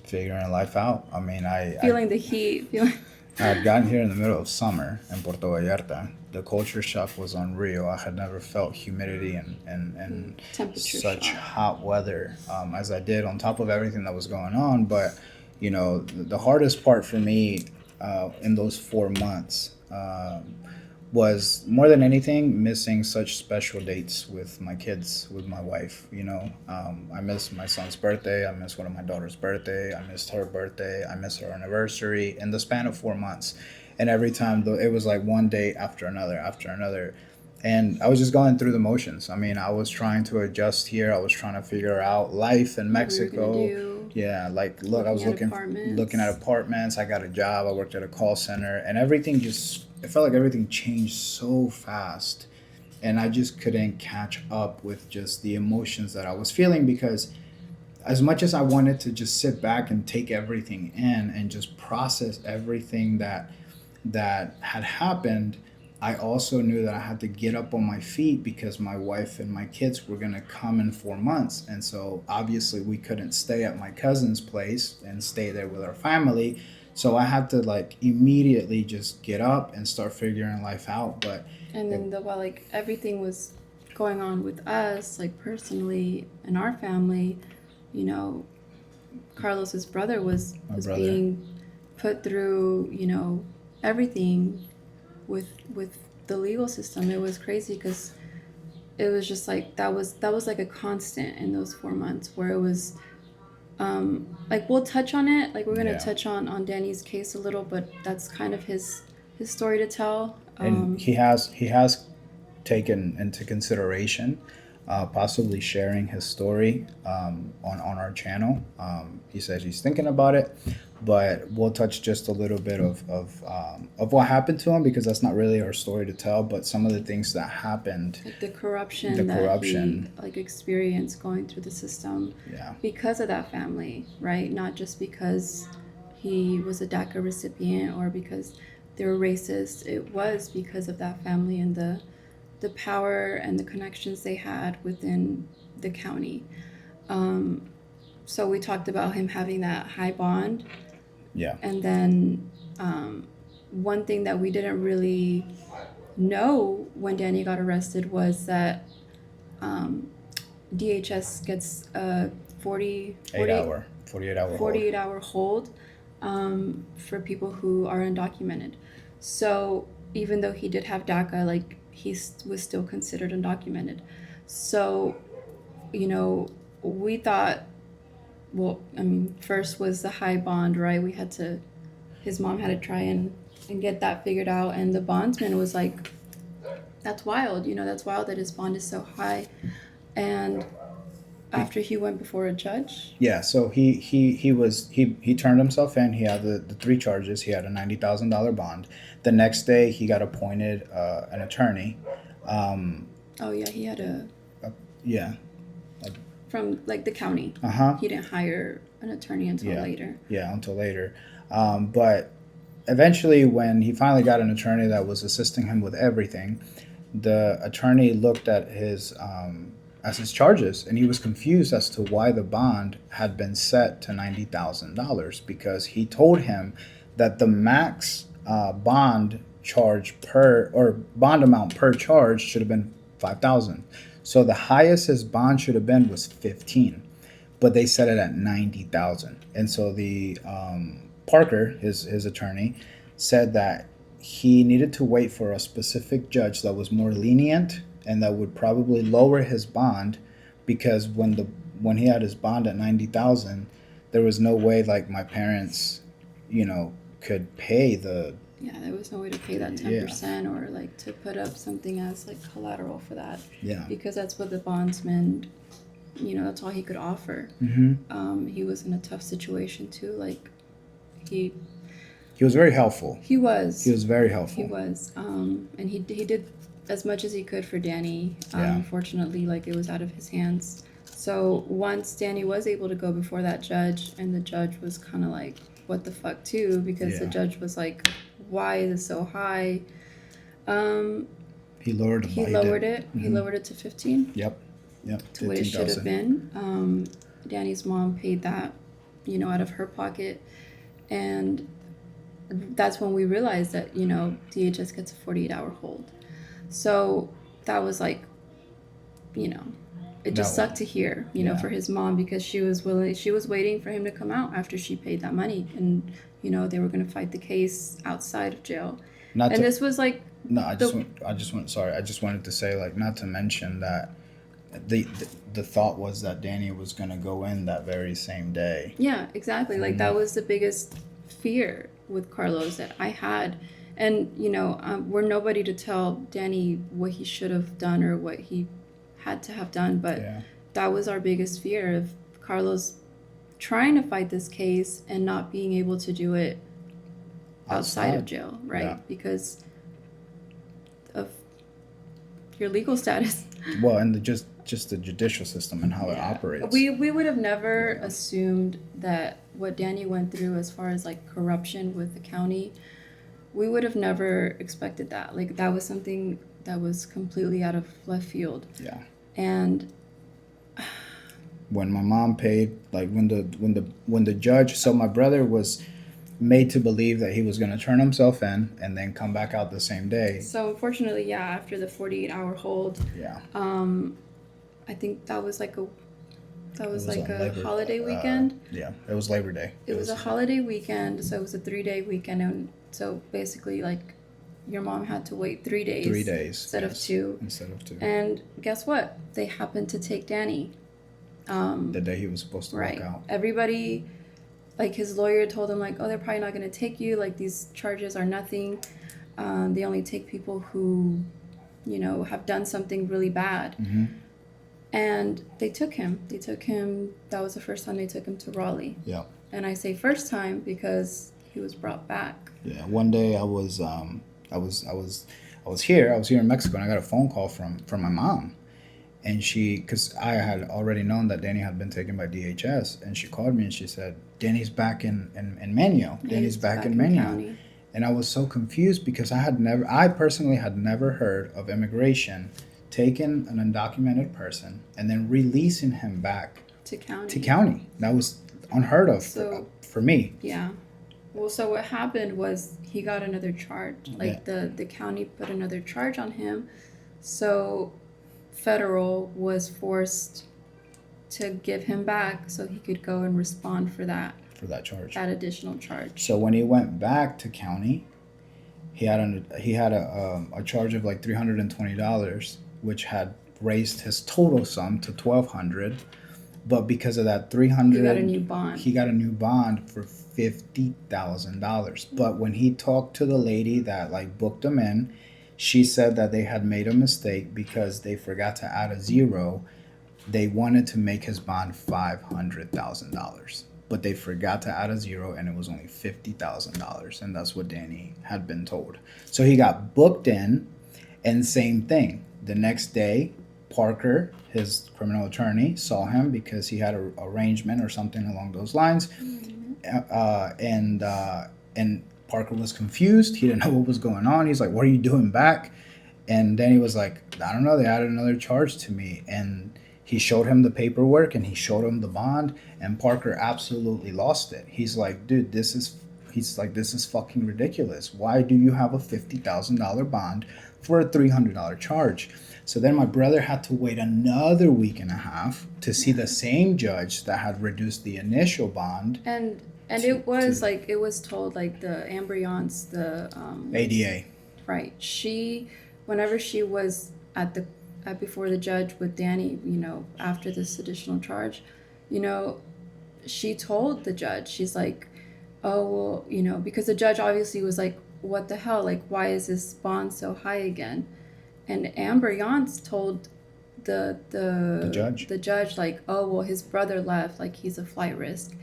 Speaker 1: figuring life out. I mean,
Speaker 2: feeling the heat, feeling
Speaker 1: I had gotten here in the middle of summer in Puerto Vallarta. The culture shock was unreal. I had never felt humidity and
Speaker 2: temperature
Speaker 1: such
Speaker 2: shock.
Speaker 1: hot weather as I did on top of everything that was going on. But, you know, the hardest part for me in those 4 months was more than anything missing such special dates with my kids, with my wife. You know, I missed my son's birthday. I missed one of my daughter's birthday. I missed her birthday. I missed her anniversary in the span of 4 months. And every time though, it was like one date after another after another. And I was just going through the motions. I mean, I was trying to adjust here. I was trying to figure out life in
Speaker 2: What we were gonna
Speaker 1: Mexico.
Speaker 2: do,
Speaker 1: Yeah, like look, I
Speaker 2: looking
Speaker 1: was
Speaker 2: at
Speaker 1: looking at
Speaker 2: apartments.
Speaker 1: apartments. I got a job. I worked at a call center, and everything just it felt like everything changed so fast, and I just couldn't catch up with just the emotions that I was feeling because as much as I wanted to just sit back and take everything in and just process everything that had happened, I also knew that I had to get up on my feet because my wife and my kids were going to come in 4 months. And so obviously we couldn't stay at my cousin's place and stay there with our family. So I had to like immediately just get up and start figuring life out. But
Speaker 2: And
Speaker 1: it,
Speaker 2: then while like everything was going on with us, like personally in our family, you know, Carlos's brother
Speaker 1: my
Speaker 2: was
Speaker 1: brother,
Speaker 2: being put through, you know, everything with the legal system. It was crazy because it was just like that was like a constant in those 4 months where it was like we'll touch on it, like we're gonna
Speaker 1: yeah.
Speaker 2: touch on Danny's case a little, but that's kind of his story to tell.
Speaker 1: And he has taken into consideration possibly sharing his story on our channel. He says he's thinking about it, but we'll touch just a little bit of what happened to him because that's not really our story to tell, but some of the things that happened,
Speaker 2: Like the
Speaker 1: the
Speaker 2: corruption that he
Speaker 1: corruption.
Speaker 2: like experienced going through the system
Speaker 1: Yeah,
Speaker 2: because of that family, right? Not just because he was a DACA recipient or because they were racist. It was because of that family and the power and the connections they had within the county. So we talked about him having that high bond.
Speaker 1: Yeah.
Speaker 2: And then one thing that we didn't really know when Danny got arrested was that DHS gets a
Speaker 1: 48 hour hold.
Speaker 2: 48-hour hold for people who are undocumented. So even though he did have DACA, like was still considered undocumented. So, we thought, well, I mean, first was the high bond, right? His mom had to try and get that figured out. And the bondsman was like, that's wild. That's wild that his bond is so high. And after he went before a judge.
Speaker 1: Yeah, so he turned himself in. He had the three charges. He had a $90,000 bond. The next day, he got appointed an attorney.
Speaker 2: Oh yeah, he had
Speaker 1: yeah.
Speaker 2: From like the county. He didn't hire an attorney until later.
Speaker 1: Yeah, until later. But eventually, when he finally got an attorney that was assisting him with everything, the attorney looked at his charges, and he was confused as to why the bond had been set to $90,000, because he told him that the max bond amount per charge should have been $5,000. So the highest his bond should have been was 15, but they set it at 90,000. And so the Parker, his attorney, said that he needed to wait for a specific judge that was more lenient and that would probably lower his bond, because when he had his bond at 90,000, there was no way like my parents, could pay the.
Speaker 2: Yeah, there was no way to pay that 10% or like to put up something as like collateral for that.
Speaker 1: Yeah.
Speaker 2: Because that's what the bondsman, that's all he could offer.
Speaker 1: Mm-hmm.
Speaker 2: He was in a tough situation too. Like he
Speaker 1: was very helpful.
Speaker 2: He was.
Speaker 1: He was very helpful.
Speaker 2: He was. And he did as much as he could for Danny. Unfortunately, like it was out of his hands. So once Danny was able to go before that judge, and the judge was kind of like, what the fuck too, because the judge was like, why is it so high?
Speaker 1: He lowered it.
Speaker 2: Mm-hmm. He lowered it to 15.
Speaker 1: Yep.
Speaker 2: To what it should have been. Danny's mom paid that, out of her pocket. And that's when we realized that, DHS gets a 48-hour hold. So that was like, it just sucked to hear, for his mom, because she was waiting for him to come out after she paid that money. And, they were going to fight the case outside of jail. This was like.
Speaker 1: No, I just wanted to say, like, not to mention that the thought was that Danny was going to go in that very same day.
Speaker 2: Yeah, exactly. Like, that was the biggest fear with Carlos that I had. And, we're nobody to tell Danny what he should have done or what he had to have done. But that was our biggest fear, of Carlos trying to fight this case and not being able to do it outside of jail, right? Yeah. Because of your legal status.
Speaker 1: Well, and just the judicial system and how it operates.
Speaker 2: We would have never assumed that what Danny went through as far as like corruption with the county, we would have never expected that. Like that was something that was completely out of left field.
Speaker 1: Yeah.
Speaker 2: And
Speaker 1: when my mom paid, like when the judge, so my brother was made to believe that he was going to turn himself in and then come back out the same day.
Speaker 2: So unfortunately, after the 48-hour hold, I think that was like a holiday weekend.
Speaker 1: It was Labor Day.
Speaker 2: It was a holiday weekend, so it was a 3-day weekend, and so basically, like, your mom had to wait 3 days.
Speaker 1: 3 days
Speaker 2: instead of 2. And guess what? They happened to take Danny.
Speaker 1: The day he was supposed to walk out.
Speaker 2: Everybody, like his lawyer told him, like, oh, they're probably not going to take you. Like, these charges are nothing. They only take people who, have done something really bad.
Speaker 1: Mm-hmm.
Speaker 2: And they took him. That was the first time they took him to Raleigh.
Speaker 1: Yeah.
Speaker 2: And I say first time because he was brought back.
Speaker 1: Yeah. One day I was here. I was here in Mexico, and I got a phone call from my mom. And because I had already known that Danny had been taken by DHS, and she called me and she said, Danny's back in Manio. Danny's back in Manio. County. And I was so confused because I personally had never heard of immigration taking an undocumented person and then releasing him back
Speaker 2: to
Speaker 1: county. That was unheard of for me.
Speaker 2: Yeah. Well, so what happened was he got another charge. Like the county put another charge on him. So federal was forced to give him back so he could go and respond for that
Speaker 1: charge,
Speaker 2: that additional charge.
Speaker 1: So when he went back to county, he had a charge of like $320, which had raised his total sum to $1,200. But because of that $300,
Speaker 2: he got a new bond.
Speaker 1: He got a new bond for $50,000. But when he talked to the lady that like booked him in, she said that they had made a mistake because they forgot to add a zero. They wanted to make his bond $500,000, but they forgot to add a zero, and it was only $50,000, and that's what Danny had been told. So he got booked in, and same thing. The next day, Parker, his criminal attorney, saw him because he had an arrangement or something along those lines, and Parker was confused. He didn't know what was going on. He's like, "What are you doing back?" And Danny was like, "I don't know. They added another charge to me." And he showed him the paperwork and he showed him the bond, and Parker absolutely lost it. He's like, "Dude, this is fucking ridiculous. Why do you have a $50,000 bond for a $300 charge?" So then my brother had to wait another week and a half to see the same judge that had reduced the initial bond.
Speaker 2: And it was told like the Ambriance, the
Speaker 1: ADA.
Speaker 2: Right. Whenever she was before the judge with Danny, after this additional charge, she told the judge, she's like, "Oh, well, because the judge obviously was like, what the hell? Like, why is this bond so high again?" And Amber Yance told the judge, like, "Oh, well, his brother left, like he's a flight risk."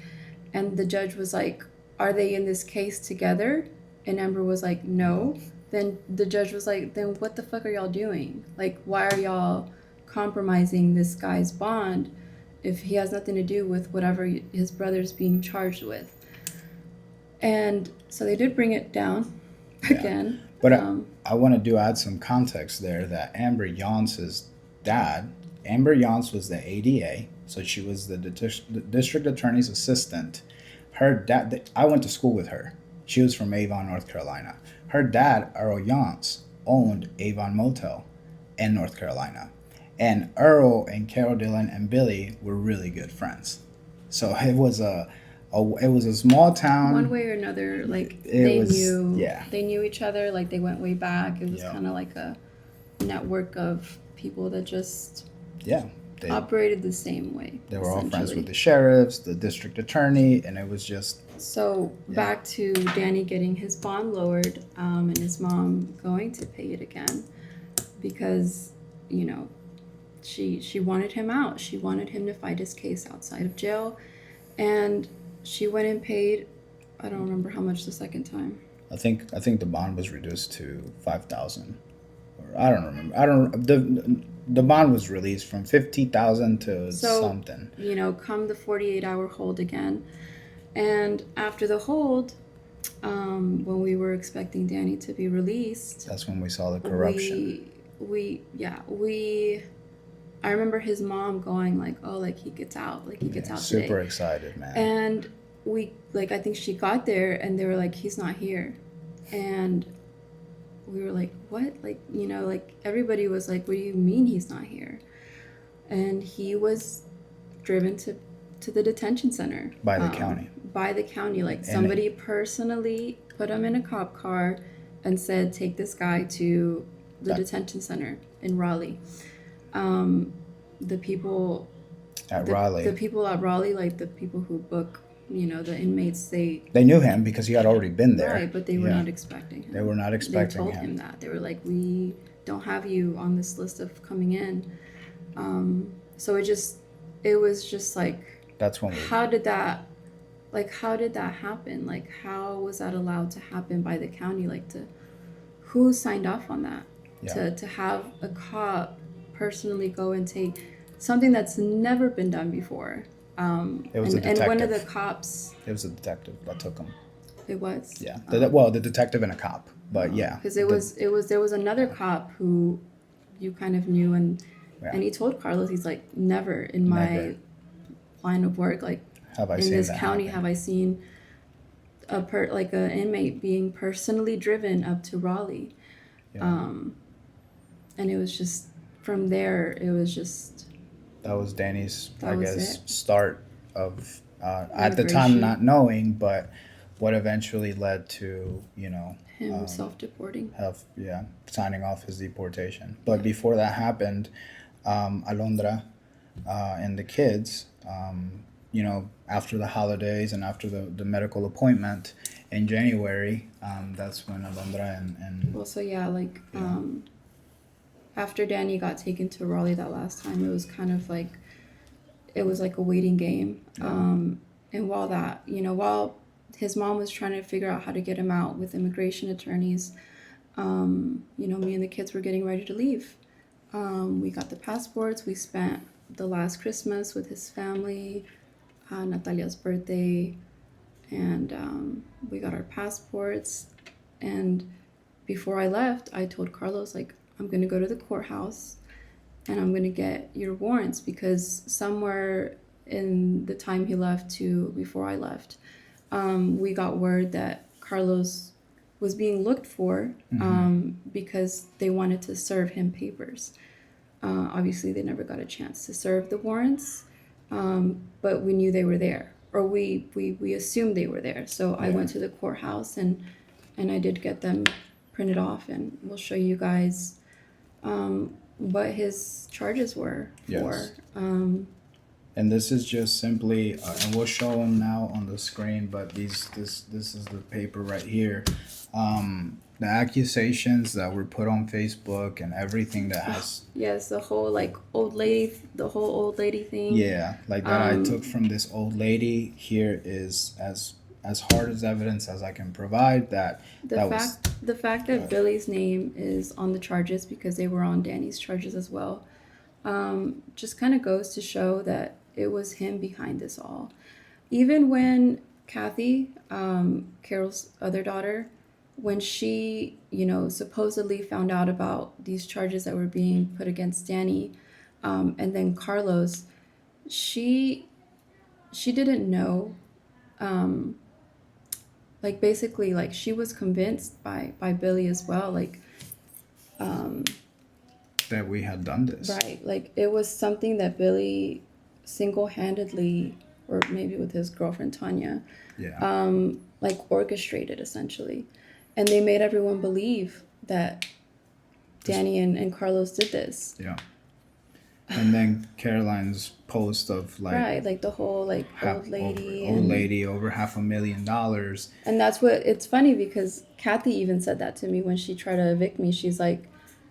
Speaker 2: And the judge was like, "Are they in this case together?" And Amber was like, "No." Then the judge was like, "Then what the fuck are y'all doing? Like, why are y'all compromising this guy's bond if he has nothing to do with whatever his brother's being charged with?" And so they did bring it down again.
Speaker 1: But I want to add some context there that Amber Yance's dad, Amber Yance was the ADA, so she was the district attorney's assistant. Her dad, I went to school with her. She was from Avon, North Carolina. Her dad, Earl Yance, owned Avon Motel in North Carolina. And Earl and Carol Dillon and Billy were really good friends. So it was a small town.
Speaker 2: One way or another, like they knew each other. Like they went way back. It was kind of like a network of people that just they operated the same way.
Speaker 1: They were all friends with the sheriffs, the district attorney, and it was just.
Speaker 2: So back to Danny getting his bond lowered, and his mom going to pay it again, because she wanted him out. She wanted him to fight his case outside of jail, and she went and paid. I don't remember how much the second time.
Speaker 1: I think the bond was reduced to $5,000, or I don't remember. The bond was released from $50,000 to something.
Speaker 2: Come the 48-hour hold again, and after the hold, when we were expecting Danny to be released,
Speaker 1: that's when we saw the corruption.
Speaker 2: I remember his mom going like, "Oh, like he gets out today."
Speaker 1: Super excited, man.
Speaker 2: And I think she got there and they were like, "He's not here," and we were like, "What?" Everybody was like, "What do you mean he's not here?" And he was driven to the detention center
Speaker 1: by the county.
Speaker 2: Somebody personally put him in a cop car and said, "Take this guy to the detention center in Raleigh." The people at Raleigh, like the people who book, the inmates, they
Speaker 1: knew him because he had already been there.
Speaker 2: Right, but they were not expecting him.
Speaker 1: They were not expecting him.
Speaker 2: They told him that. They were like, "We don't have you on this list of coming in." So it was just like,
Speaker 1: that's when
Speaker 2: how did that happen? Like, how was that allowed to happen by the county? Like, who signed off on that? To have a cop personally go and take something that's never been done before.
Speaker 1: It was a detective.
Speaker 2: And one of the cops.
Speaker 1: It was a detective that took him.
Speaker 2: It was.
Speaker 1: Yeah. The detective and a cop, but yeah.
Speaker 2: Because there was another cop who you kind of knew, and he told Carlos, he's like, never in my line of work. Like
Speaker 1: Have I
Speaker 2: in
Speaker 1: seen
Speaker 2: this
Speaker 1: that
Speaker 2: county,
Speaker 1: happen?
Speaker 2: have I seen like an inmate being personally driven up to Raleigh,
Speaker 1: Yeah.
Speaker 2: and it was just from there. It was just
Speaker 1: That was Danny's,
Speaker 2: that
Speaker 1: I
Speaker 2: was
Speaker 1: guess,
Speaker 2: it.
Speaker 1: start of at the time
Speaker 2: Immigration,
Speaker 1: not knowing, but what eventually led to
Speaker 2: him self-deporting.
Speaker 1: signing off his deportation. But
Speaker 2: Yeah.
Speaker 1: before that happened, Alondra and the kids, after the holidays and after the medical appointment in January, that's when Alondra and
Speaker 2: Well, so yeah, like
Speaker 1: yeah.
Speaker 2: after Danny got taken to Raleigh that last time, it was kind of like it was like a waiting game.
Speaker 1: Yeah.
Speaker 2: And while his mom was trying to figure out how to get him out with immigration attorneys, me and the kids were getting ready to leave. We got the passports. We spent the last Christmas with his family, Natalia's birthday, and we got our passports. And before I left, I told Carlos, like, I'm going to go to the courthouse and I'm going to get your warrants, because somewhere in the time he left to before I left, we got word that Carlos was being looked for because they wanted to serve him papers. Obviously, they never got a chance to serve the warrants, but we knew they were there, or we assumed they were there. So I went to the courthouse and I did get them printed off, and we'll show you guys what his charges were for.
Speaker 1: Yes. And this is just simply, and we'll show them now on the screen. But this is the paper right here. The accusations that were put on Facebook and everything that has.
Speaker 2: Yes, the whole old lady thing.
Speaker 1: Yeah, like that I took from this old lady. Here is as hard as evidence as I can provide.
Speaker 2: The fact that Billy's name is on the charges, because they were on Danny's charges as well, just kind of goes to show that it was him behind this all. Even when Kathy, Carol's other daughter, when she, supposedly found out about these charges that were being put against Danny, and then Carlos, she didn't know. Basically, she was convinced by Billy as well,
Speaker 1: that we had done this.
Speaker 2: right, it was something that Billy single-handedly, or maybe with his girlfriend Tanya, orchestrated essentially, and they made everyone believe that Danny and Carlos did this.
Speaker 1: Yeah. And then Caroline's post of
Speaker 2: the whole old lady
Speaker 1: over $500,000.
Speaker 2: And that's what, it's funny because Kathy even said that to me when she tried to evict me. She's like,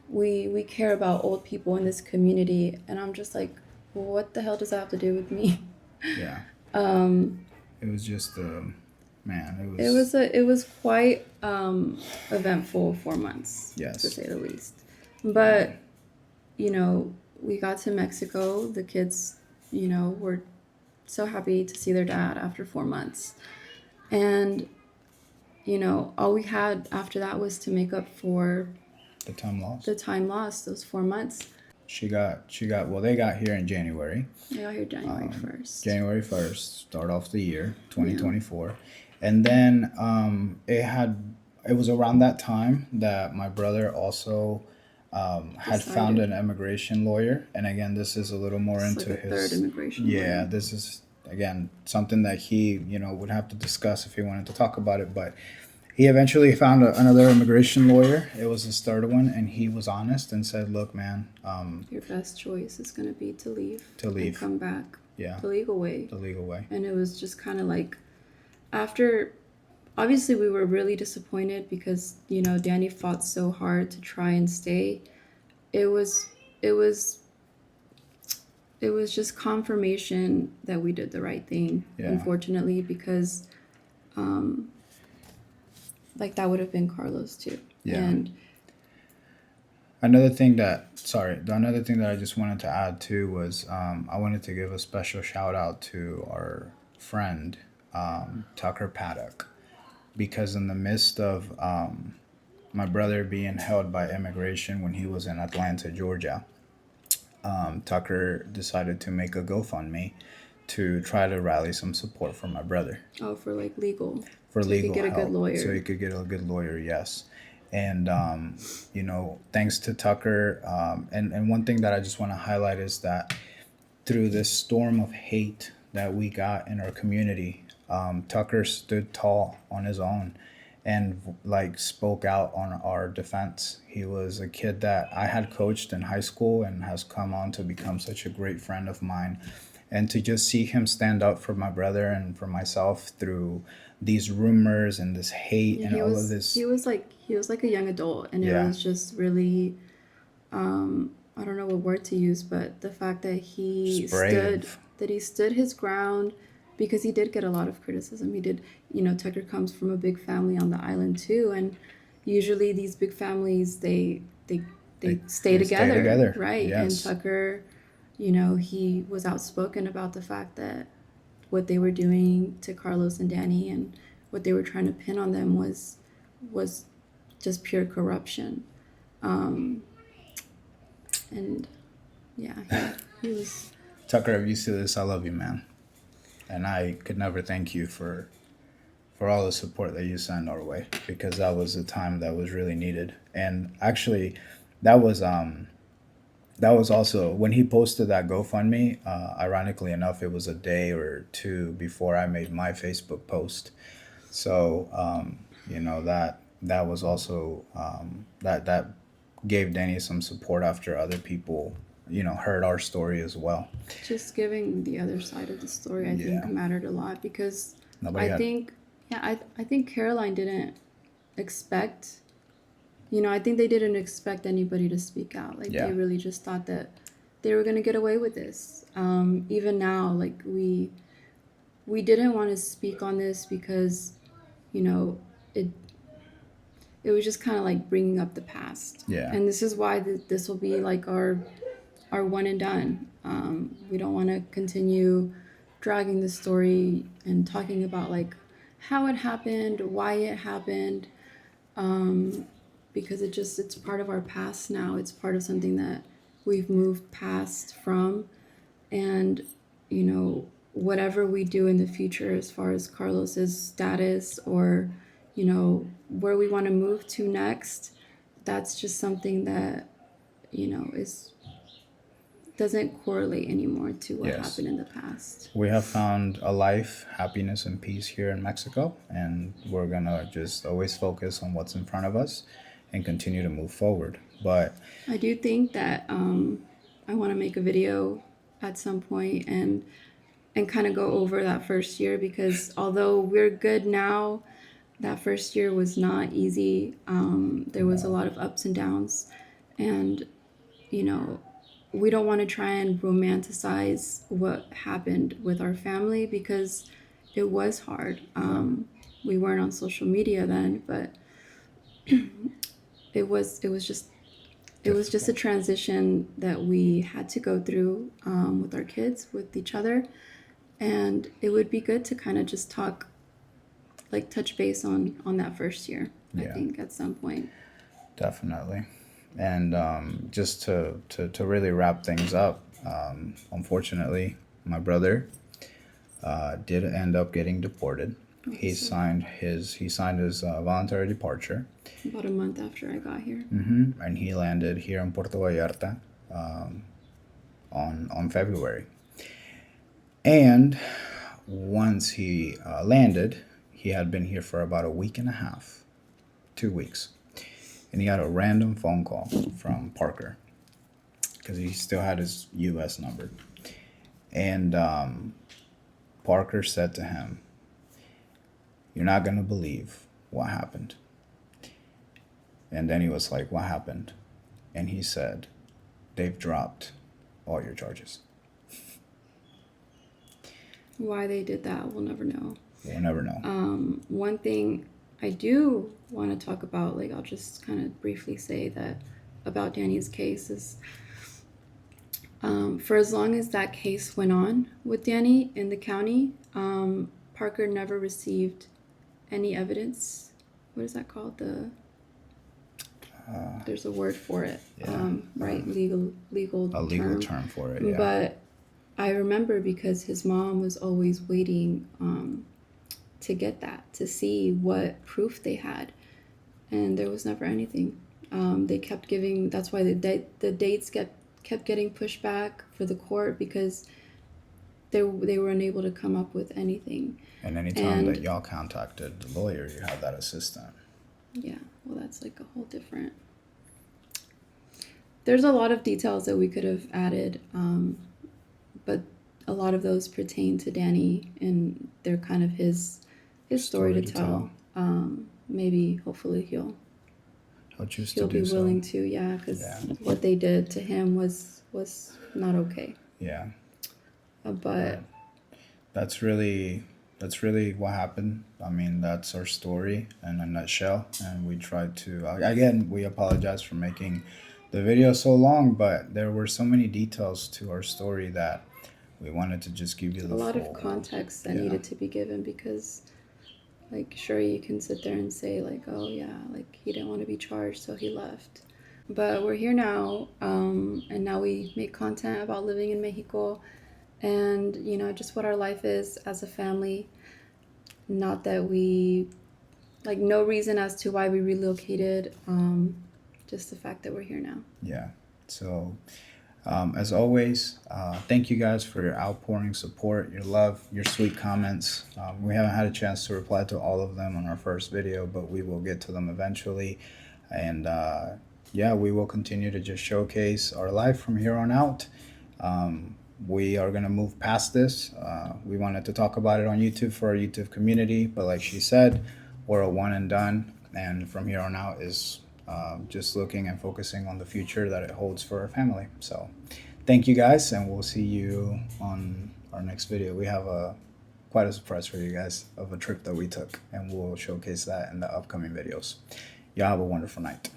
Speaker 2: we care about old people in this community, and I'm just like, well, what the hell does that have to do with me?
Speaker 1: Yeah. It was just man,
Speaker 2: it was quite eventful 4 months,
Speaker 1: yes,
Speaker 2: to say the least. But we got to Mexico. The kids, were so happy to see their dad after 4 months. And, all we had after that was to make up for
Speaker 1: the time lost,
Speaker 2: those 4 months.
Speaker 1: They got here in January.
Speaker 2: They got here January 1st.
Speaker 1: January 1st, start off the year, 2024. Yeah. And then it was around that time that my brother also had found an immigration lawyer. And again, this is a little more into his
Speaker 2: third immigration lawyer.
Speaker 1: This is again something that he would have to discuss if he wanted to talk about it. But he eventually found another immigration lawyer. It was his third one, and he was honest and said, "Look, man,
Speaker 2: your best choice is going to be to leave and come back
Speaker 1: the
Speaker 2: legal way." And it was just kind of after. Obviously, we were really disappointed because, Danny fought so hard to try and stay. It was just confirmation that we did the right thing, unfortunately, because that would have been Carlos too.
Speaker 1: Yeah.
Speaker 2: And
Speaker 1: another thing that I just wanted to add too was I wanted to give a special shout out to our friend Tucker Paddock. Because in the midst of my brother being held by immigration when he was in Atlanta, Georgia, Tucker decided to make a GoFundMe to try to rally some support for my brother.
Speaker 2: Oh, for like legal.
Speaker 1: For
Speaker 2: So you
Speaker 1: legal
Speaker 2: could get a good
Speaker 1: help,
Speaker 2: lawyer.
Speaker 1: so he could get a good lawyer. Yes, and thanks to Tucker. And one thing that I just want to highlight is that through this storm of hate that we got in our community, Tucker stood tall on his own and like spoke out on our defense. He was a kid that I had coached in high school and has come on to become such a great friend of mine. And to just see him stand up for my brother and for myself through these rumors and this hate
Speaker 2: Yeah,
Speaker 1: and all of this.
Speaker 2: he was like a young adult, and it
Speaker 1: Yeah,
Speaker 2: was just really, I don't know what word to use, but the fact that
Speaker 1: just brave.
Speaker 2: he stood his ground, because he did get a lot of criticism. He did, Tucker comes from a big family on the island too, and usually these big families they stay
Speaker 1: They stay
Speaker 2: together,
Speaker 1: together.
Speaker 2: right? And
Speaker 1: Yes.
Speaker 2: Tucker, he was outspoken about the fact that what they were doing to Carlos and Danny and what they were trying to pin on them was just pure corruption. Um, and yeah, he was.
Speaker 1: Tucker, if you see this, I love you, man. And I could never thank you for all the support that you sent our way, because that was a time that was really needed. And actually, that was also when he posted that GoFundMe. Ironically enough, it was a day or two before I made my Facebook post. So that was also that gave Danny some support after other people heard our story as well.
Speaker 2: Just giving the other side of the story, I think,
Speaker 1: Yeah,
Speaker 2: mattered a lot, because
Speaker 1: nobody
Speaker 2: I
Speaker 1: had.
Speaker 2: think, yeah, I think Caroline didn't expect, I think they didn't expect anybody to speak out. Like,
Speaker 1: Yeah,
Speaker 2: they really just thought that they were going to get away with this. Even now, like, we didn't want to speak on this because, you know, it, it was just kind of like bringing up the past.
Speaker 1: yeah,
Speaker 2: And this is why this will be like our one and done. We don't want to continue dragging the story and talking about like how it happened, why it happened, because it's part of our past now. It's part of something that we've moved past from, and whatever we do in the future as far as Carlos's status, or where we want to move to next, that's just something that is doesn't correlate anymore to what
Speaker 1: yes.
Speaker 2: happened in the past.
Speaker 1: We have found a life, happiness, and peace here in Mexico, and we're gonna just always focus on what's in front of us and continue to move forward. But
Speaker 2: I do think that I want to make a video at some point and kind of go over that first year, because although we're good now, that first year was not easy. There was a lot of ups and downs, and you know we don't want to try and romanticize what happened with our family, because it was hard. We weren't on social media then, but it was just a transition that we had to go through, with our kids, with each other, and it would be good to kind of just talk, like touch base on that first year. I
Speaker 1: yeah,
Speaker 2: think at some point.
Speaker 1: definitely. And just to really wrap things up, unfortunately, my brother did end up getting deported. He signed his voluntary departure.
Speaker 2: About a month after I got here.
Speaker 1: And he landed here in Puerto Vallarta on February. And once he landed, he had been here for about a week and a half, 2 weeks, and he got a random phone call from Parker, because he still had his U.S. number, and Parker said to him, "You're not gonna believe what happened." And then he was like, "What happened?" And he said, "They've dropped all your charges."
Speaker 2: Why they did that, we'll never know.
Speaker 1: We'll never know.
Speaker 2: One thing I do want to talk about, like I'll just kind of briefly say that about Danny's case is, for as long as that case went on with Danny in the county, Parker never received any evidence. What is that called? There's a word for it,
Speaker 1: Yeah.
Speaker 2: right? Legal
Speaker 1: A legal term for it, yeah.
Speaker 2: But I remember because his mom was always waiting to get that, to see what proof they had. And there was never anything. They kept giving, that's why the dates kept getting pushed back for the court, because they were unable to come up with anything.
Speaker 1: And anytime that y'all contacted the lawyer, you had that assistant.
Speaker 2: Yeah, well, that's like a whole different. There's a lot of details that we could have added, but a lot of those pertain to Danny, and they're kind of his story to tell. Maybe, hopefully, he'll be willing to, yeah, because what they did to him was not okay.
Speaker 1: Yeah.
Speaker 2: But
Speaker 1: that's really what happened. I mean, that's our story in a nutshell, and we tried to again, we apologize for making the video so long, but there were so many details to our story that we wanted to just give you
Speaker 2: a lot of context that needed to be given, because like, sure, you can sit there and say like, oh yeah, like he didn't want to be charged, so he left. But we're here now, and now we make content about living in Mexico, and you know, just what our life is as a family. Not that we, like, no reason as to why we relocated, just the fact that we're here now.
Speaker 1: Yeah. So as always, thank you guys for your outpouring support, your love, your sweet comments. We haven't had a chance to reply to all of them on our first video, but we will get to them eventually. And yeah, we will continue to just showcase our life from here on out. We are going to move past this. We wanted to talk about it on YouTube for our YouTube community, but like she said, we're a one and done. And from here on out is just looking and focusing on the future that it holds for our family. So thank you guys, and we'll see you on our next video. We have quite a surprise for you guys of a trip that we took, and we'll showcase that in the upcoming videos. Y'all have a wonderful night.